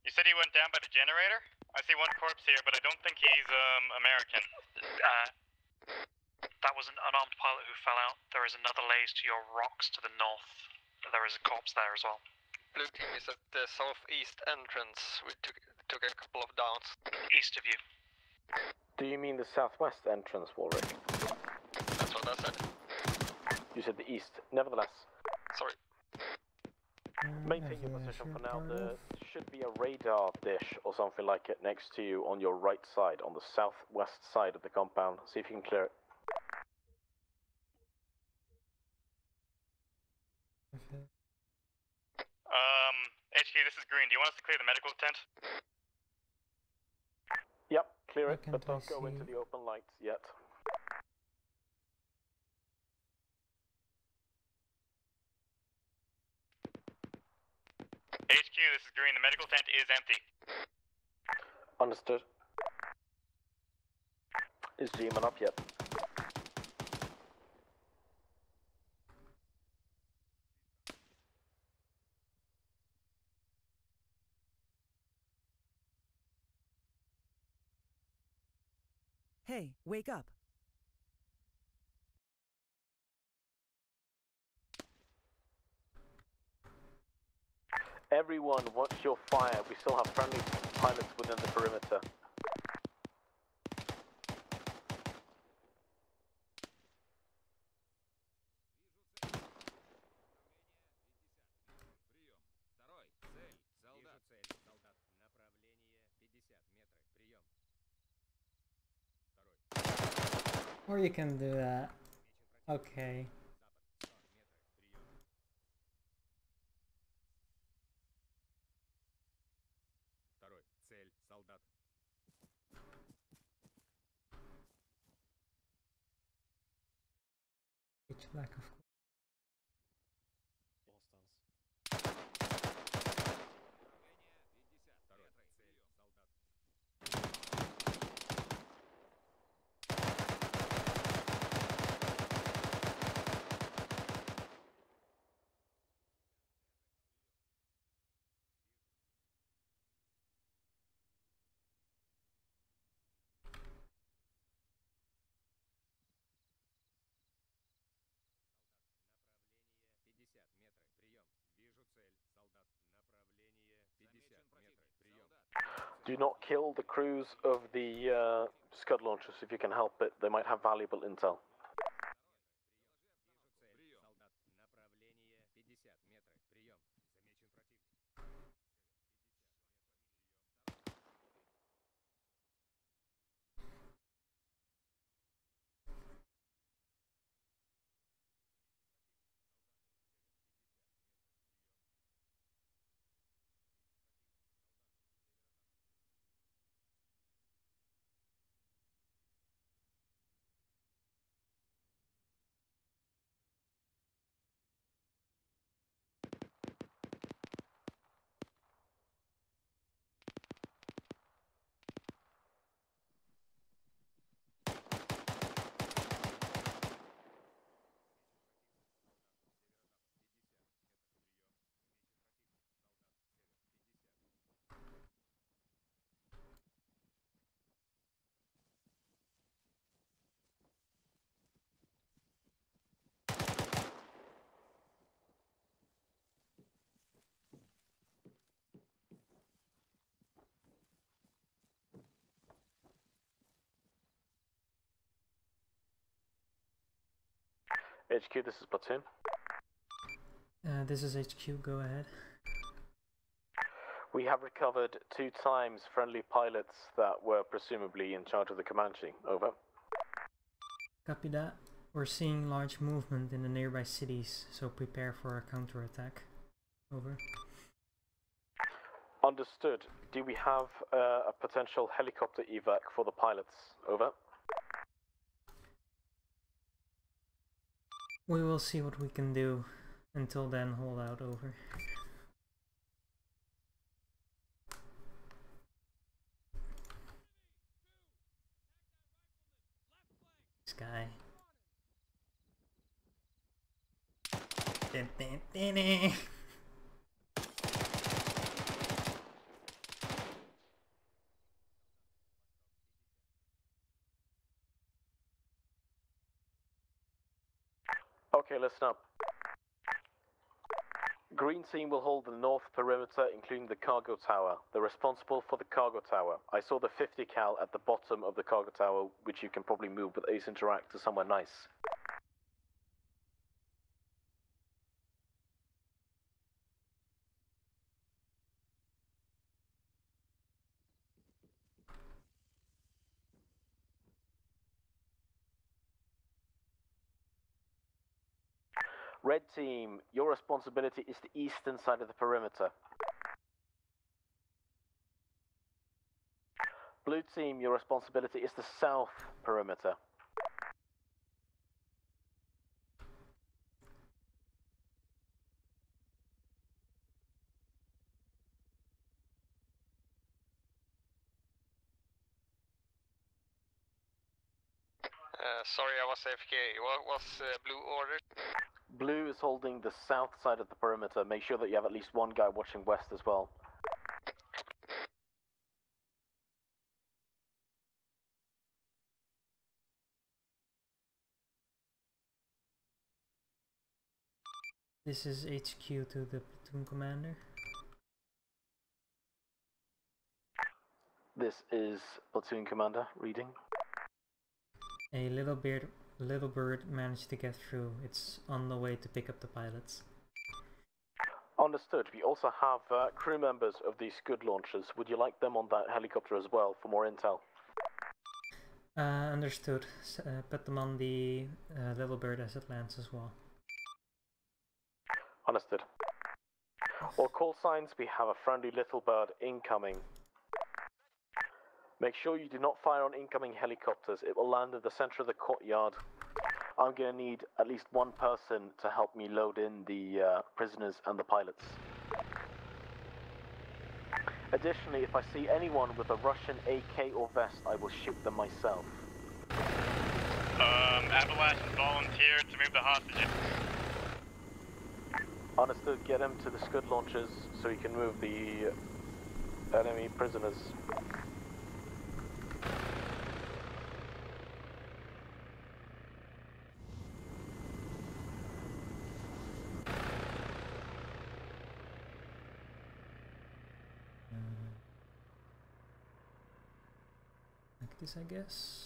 You said he went down by the generator? I see one corpse here, but I don't think he's American.
That was an unarmed pilot who fell out. There is another laze to your rocks to the north. There is a corpse there as well.
Blue team is at the southeast entrance. We took a couple of downs.
East of you.
Do you mean the southwest entrance, Warwick?
That's what I said.
You said the east. Nevertheless.
Sorry.
Maintain your position for now. There should be a radar dish or something like it next to you on your right side, on the southwest side of the compound. See if you can clear it.
HQ, this is Green. Do you want us to clear the medical tent?
Yep, clear it, but don't go into the open lights yet.
HQ, this is Green. The medical tent is empty.
Understood. Is G-Man up yet?
Hey, wake up.
Everyone, watch your fire. We still have friendly pilots within the perimeter.
Or you can do that. Okay. Pitch black, of course.
Do not kill the crews of the Scud launchers if you can help it. They might have valuable intel. HQ, this is Platoon.
This is HQ, go ahead.
We have recovered 2 times friendly pilots that were presumably in charge of the Comanche. Over.
Copy that. We're seeing large movement in the nearby cities, so prepare for a counterattack. Over.
Understood. Do we have a potential helicopter evac for the pilots? Over.
We will see what we can do. Until then, hold out. Over. This guy.
Okay, listen up. Green team will hold the north perimeter, including the cargo tower. They're responsible for the cargo tower. I saw the 50 cal at the bottom of the cargo tower, which you can probably move with Ace Interact to somewhere nice. Red team, your responsibility is the eastern side of the perimeter. Blue team, your responsibility is the south perimeter.
Sorry, I was AFK. What was blue ordered?
Blue is holding the south side of the perimeter. Make sure that you have at least one guy watching west as well.
This is HQ to the platoon commander.
This is platoon commander, reading.
A little bird managed to get through. It's on the way to pick up the pilots.
Understood. We also have crew members of these Scud launchers. Would you like them on that helicopter as well for more intel?
Understood. Put them on the little bird as it lands as well.
Understood. All call signs, we have a friendly little bird incoming. Make sure you do not fire on incoming helicopters. It will land in the center of the courtyard. I'm going to need at least one person to help me load in the prisoners and the pilots. Additionally, if I see anyone with a Russian AK or vest, I will shoot them myself.
Appalachian volunteer to move the hostages.
Understood. Get him to the Scud launchers so he can move the enemy prisoners.
Like this, I guess.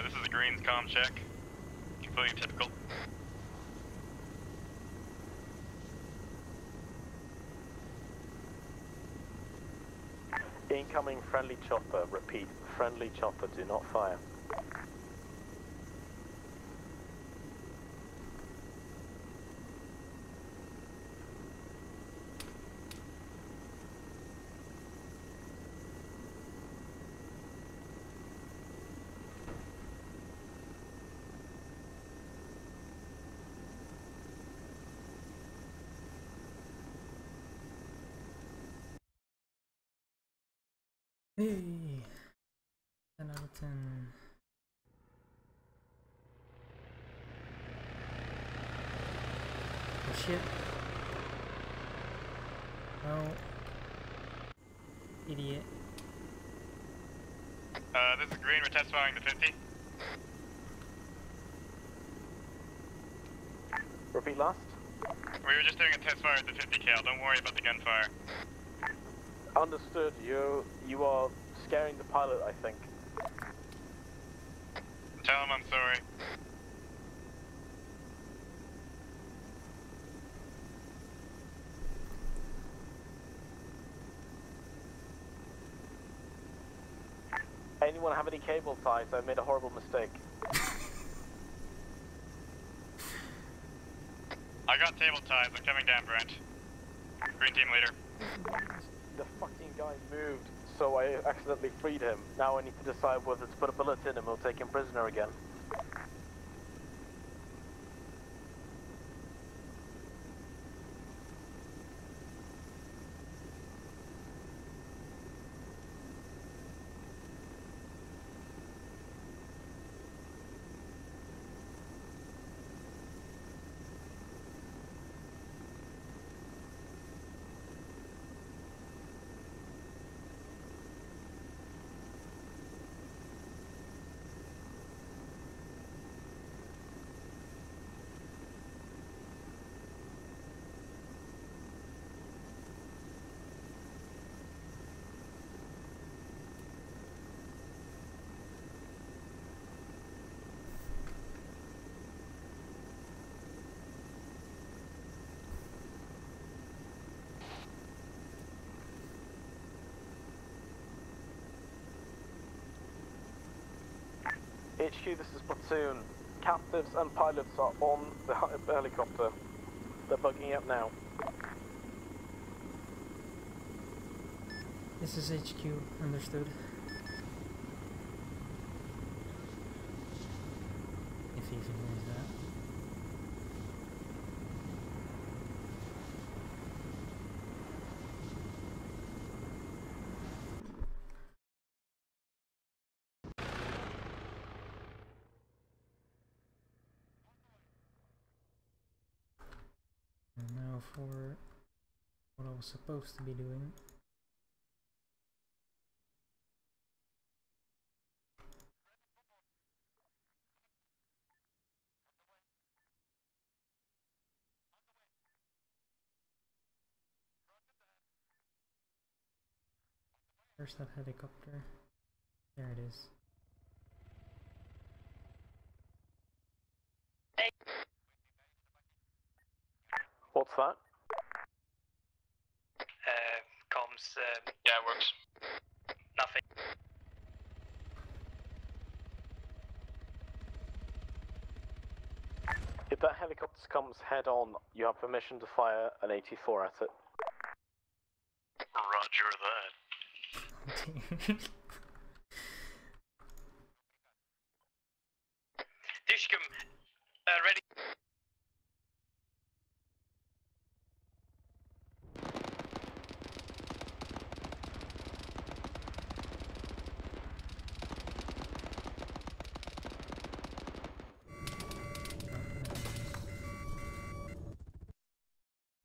This is a Greens comm check. Completely typical.
Incoming friendly chopper. Repeat, friendly chopper. Do not fire.
Hey, 10 out of 10. Oh shit. Oh. Idiot.
This is Green, we're test firing the 50.
Repeat last.
We were just doing a test fire at the 50 cal, don't worry about the gunfire.
Understood. You are scaring the pilot, I think.
Tell him I'm sorry.
Anyone have any cable ties? I made a horrible mistake.
I got table ties, I'm coming down, Brent. Green team leader.
The fucking guy moved
so I accidentally freed him. Now I need to decide whether to put a bullet in him or take him prisoner again. HQ, this is Platoon. Captives and pilots are on the helicopter. They're bugging up now.
This is HQ, understood. If he even hears that. And now for what I was supposed to be doing. Where's that helicopter? There it is.
What's that?
Comms, yeah, it works. Nothing.
If that helicopter comes head on, you have permission to fire an 84 at it.
Roger that.
Dishkum, ready.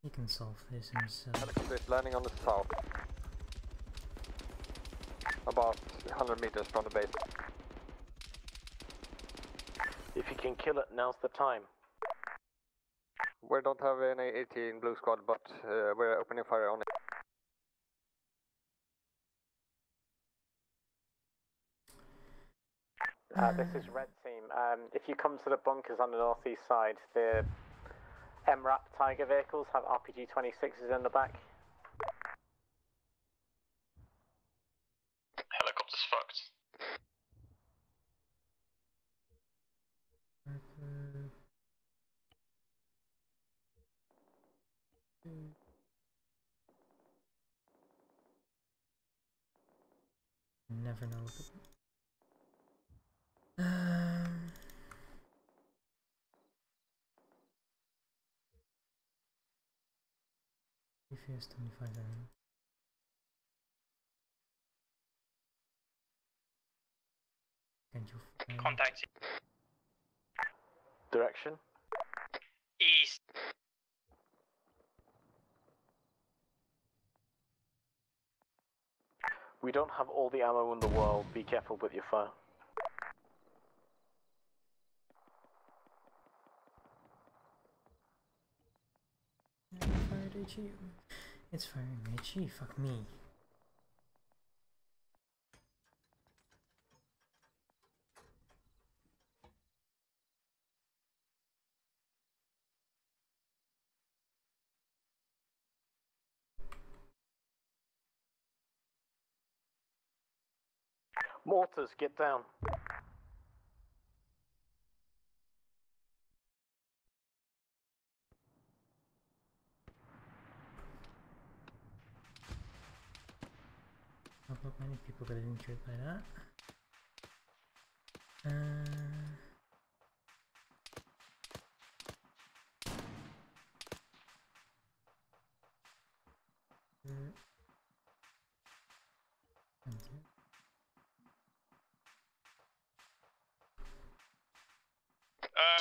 He can solve this himself.
Helicopter is landing on the south. About 100 meters from the base.
If you can kill it, now's the time.
We don't have any 18 blue squad, but we're opening fire on it.
This is Red Team. If you come to the bunkers on the northeast side, the MRAP Tiger vehicles have RPG-26s in the back.
Helicopter's fucked.
Never know. If he has 25 ammo. Can you fire?
Contact
Direction?
east.
We don't have all the ammo in the world. Be careful with your fire.
Fired HE. It's firing HE, fuck me.
Mortars, get down.
I've got my bit injured by that.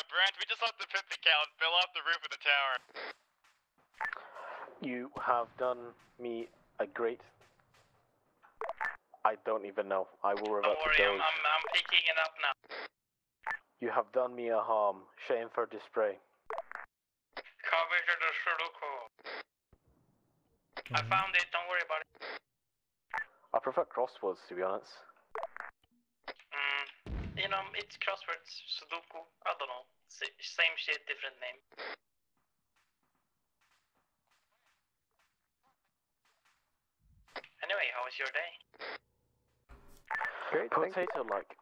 Brent, we just left the 50 cal and fell off the roof of the tower.
You have done me a great... I don't even know. I will revert
Don't worry,
to those.
I'm picking it up now.
You have done me a harm. Shame for display.
I found it, don't worry about it.
I prefer crosswords, to be honest.
You know, it's crosswords, Sudoku, I don't know. Same shit, different name. Anyway, how was your day?
Great, potato-like.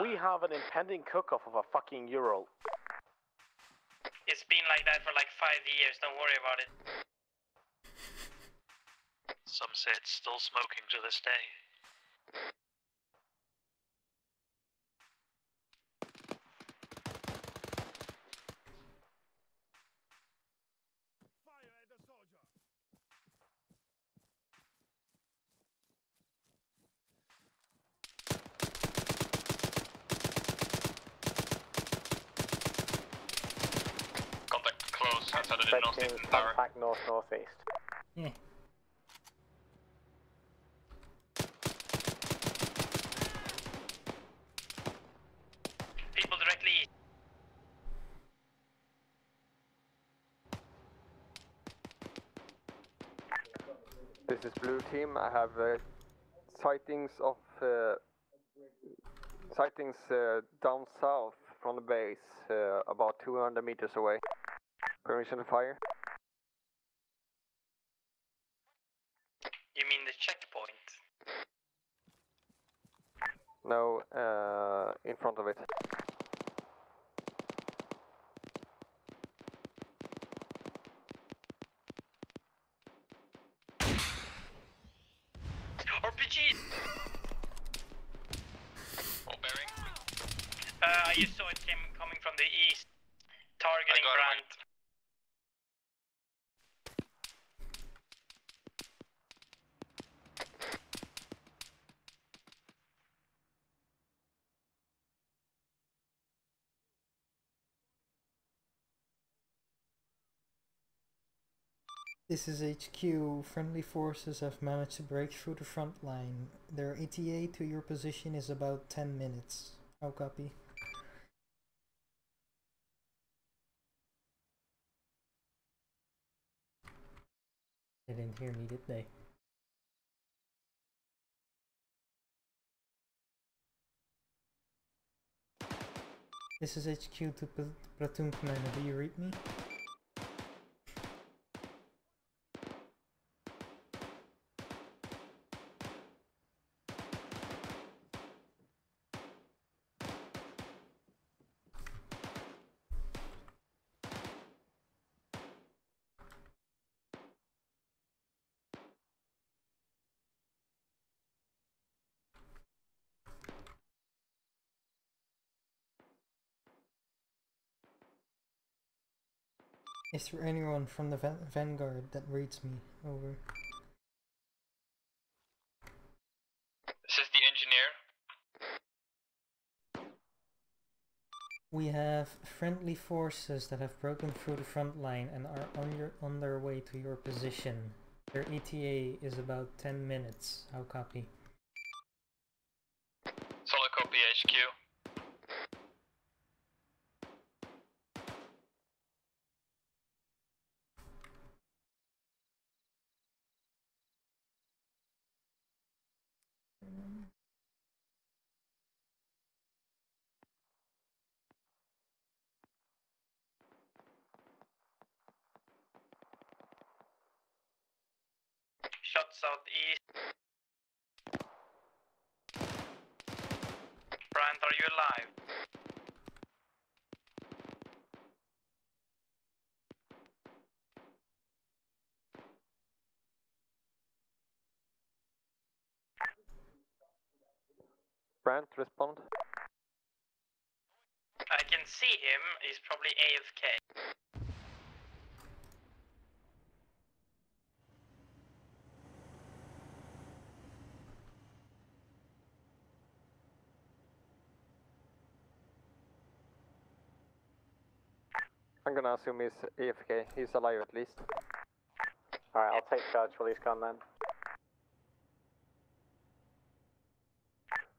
We have an impending cook-off of a fucking Ural.
It's been like that for like 5 years, don't worry about it.
Some say it's still smoking to this day.
Contact close, outside of the
Red
northeastern
team,
tower.
contact north-northeast.
Yeah.
People directly east.
This is blue team. I have sightings of down south from the base, about 200 meters away. Permission to fire.
You mean the checkpoint?
No, in front of it.
RPGs!
Full bearing.
I just saw it coming from the east. Targeting Brand.
This is HQ. Friendly forces have managed to break through the front line. Their ETA to your position is about 10 minutes. How copy? They didn't hear me, did they? This is HQ to platoon commander. Do you read me? Is there anyone from the Vanguard that reads me? Over.
This is the engineer.
We have friendly forces that have broken through the front line and are on their way to your position. Their ETA is about 10 minutes. How copy?
Solid copy, HQ.
Shot southeast. Brand, are you alive?
Brant, respond.
I can see him. He's probably AFK.
I'm gonna assume he's AFK. He's alive at least.
Alright, I'll take charge while he's gone then.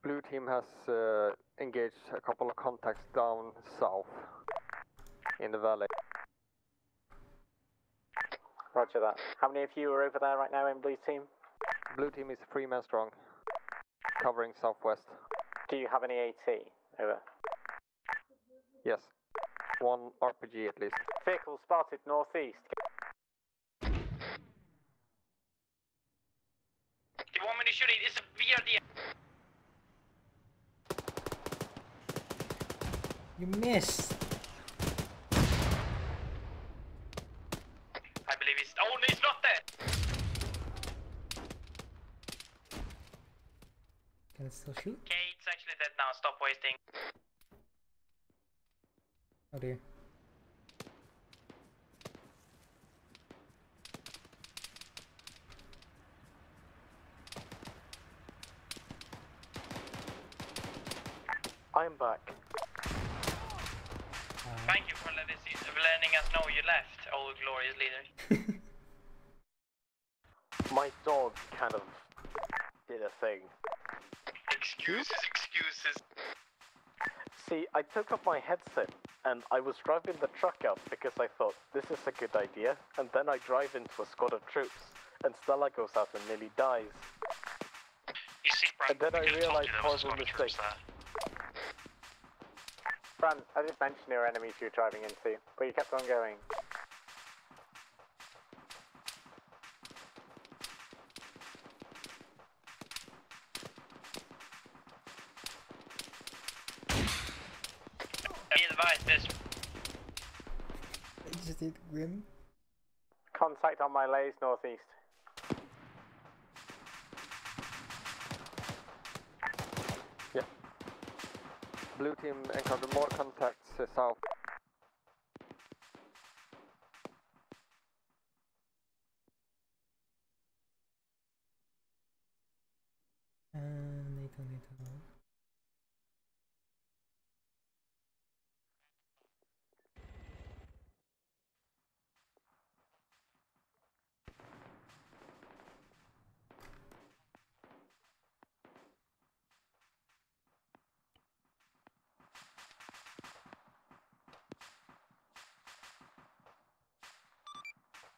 Blue team has engaged a couple of contacts down south in the valley.
Roger that. How many of you are over there right now in blue team?
Blue team is 3 men strong, covering southwest.
Do you have any AT? Over.
Yes. 1 RPG at least.
Vehicle spotted northeast.
Do you want me to shoot it? It's a VRD.
You missed.
I believe he's. Oh, no, he's not there.
Can it still shoot?
Okay, it's actually dead now. Stop wasting.
Oh dear.
I'm back.
Thank you for letting us know you left, old glorious leader.
My dog kind of did a thing.
Excuses.
See, I took off my headset and I was driving the truck up because I thought this is a good idea, and then I drive into a squad of troops and Stella goes out and nearly dies.
You see, Brad,
and then I realized horrible mistake. Fran, I didn't mention there were enemies you were driving into, but you kept on going.
Be advised, this.
I just did Grim.
Contact on my lays northeast.
Yeah. Blue team encountered more contacts south.
They don't need to know.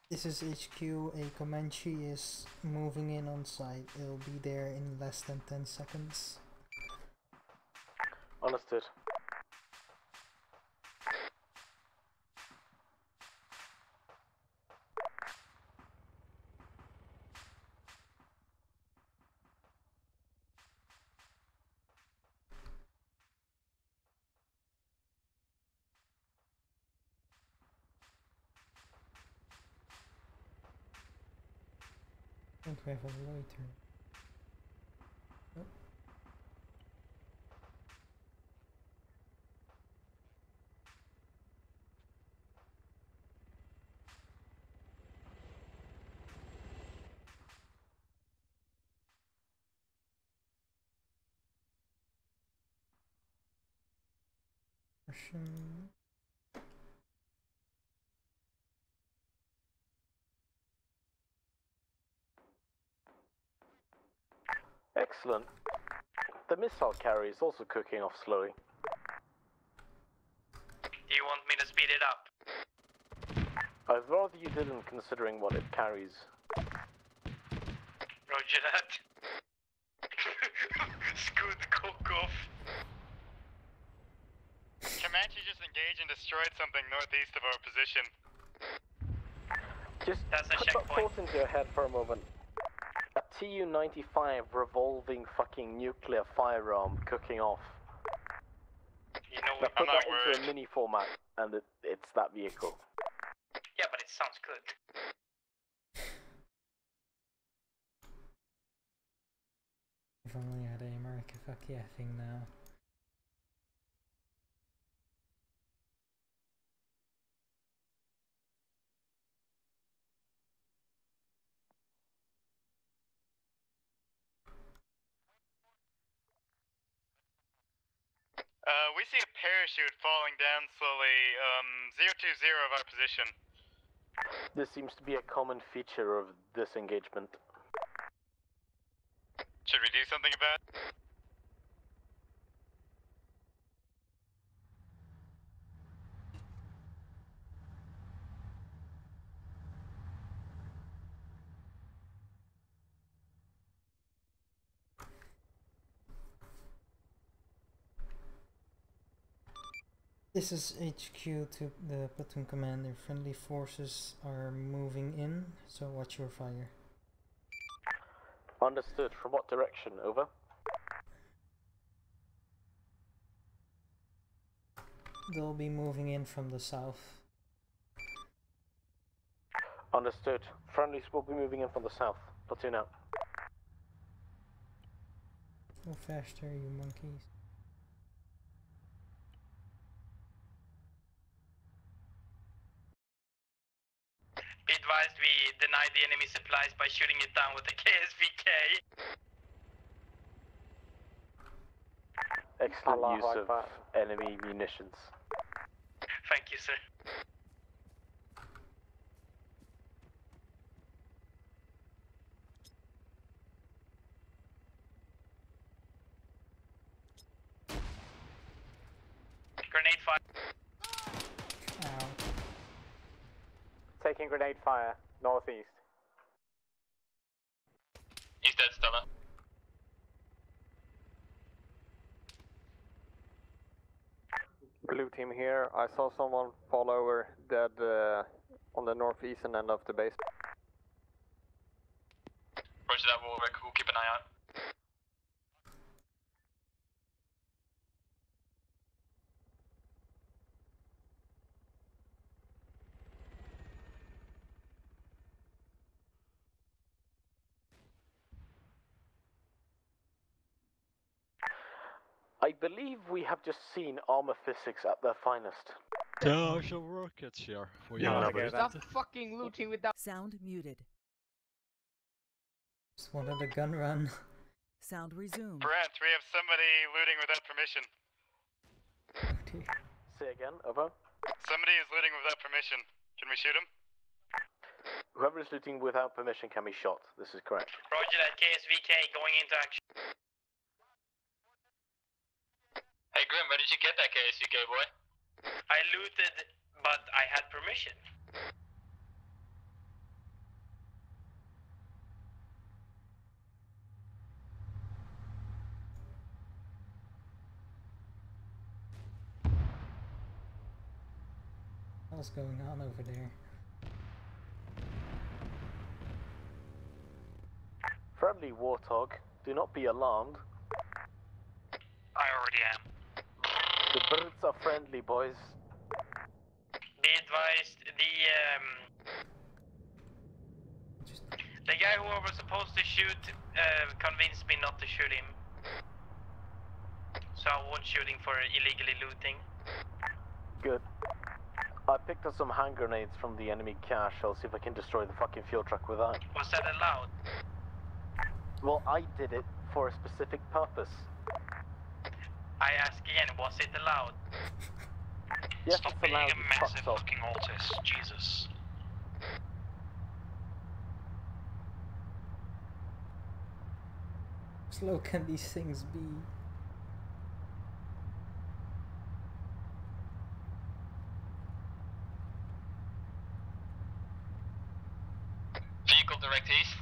This is HQ, a Comanche is moving in on site. It'll be there in less than 10 seconds.
Understood.
Don't we have a loiter? Nope. Russian.
Excellent. The missile carrier is also cooking off slowly.
Do you want me to speed it up?
I'd rather you didn't, considering what it carries.
Roger that. Screw the coke off.
Comanche just engaged and destroyed something northeast of our position.
Just
That's a
put that
checkpoint.
thought into your head for a moment. A Tu-95 revolving fucking nuclear firearm cooking off.
You know
Now
what?
put
I'm not
that into a
worried.
mini format, and it's that vehicle.
Yeah, but it sounds good.
If only I had a America fuck yeah thing now.
We see a parachute falling down slowly, 020 of our position.
This seems to be a common feature of this engagement.
Should we do something about it?
This is HQ to the platoon commander. Friendly forces are moving in, so watch your fire.
Understood. From what direction? Over.
They'll be moving in from the south.
Understood. Friendlies will be moving in from the south. Platoon out.
Go faster, you monkeys.
Be advised, we denied the enemy supplies by shooting it down with the KSVK.
Excellent use of enemy munitions.
Thank you, sir. Grenade fire.
Ow.
Taking grenade fire, northeast.
He's dead, Stella.
Blue team here. I saw someone fall over dead on the northeastern end of the base.
Roger that, Warwick. We'll keep an eye out.
I believe we have just seen Arma physics at their finest.
There's rockets here for you.
Stop fucking looting without
Sound muted.
Just wanted a gun run.
Sound resumed.
Brent, we have somebody looting without permission.
Say again, over.
Somebody is looting without permission. Can we shoot him?
Whoever is looting without permission can be shot. This is correct.
Roger that, KSVK going into action.
Hey Grim, where did you get that KSVK, boy?
I looted, but I had permission.
What's going on over there?
Friendly Warthog, do not be alarmed.
I already am.
The birds are friendly, boys.
Be advised, the guy who I was supposed to shoot convinced me not to shoot him. So I won't shoot him for illegally looting.
Good. I picked up some hand grenades from the enemy cache. I'll see if I can destroy the fucking fuel truck with that.
Was that allowed?
Well, I did it for a specific purpose.
I ask again, was it allowed?
Yes,
Stop
it's
being
allowed.
a massive fucking autist, Jesus.
How slow can these things be?
Vehicle direct east.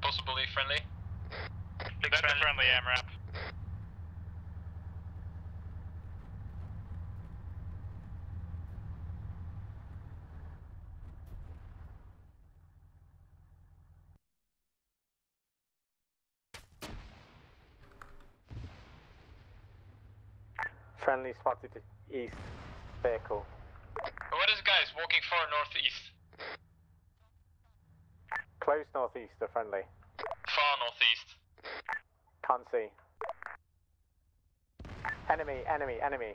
Possibly friendly. That's a friendly AMRAP.
Friendly spotted east vehicle.
What is guys walking far northeast?
Close northeast of friendly.
Far northeast.
Can't see. Enemy, enemy, enemy.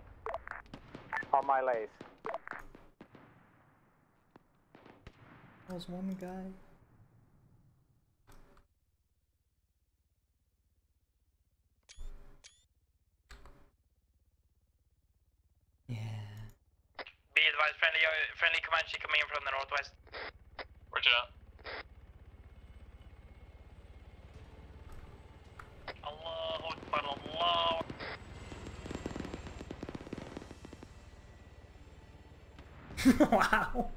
On my lays.
There's one guy. Yeah.
Be advised, friendly Comanche coming in from the northwest.
Roger that.
Allahu Akbar, Allah.
Wow.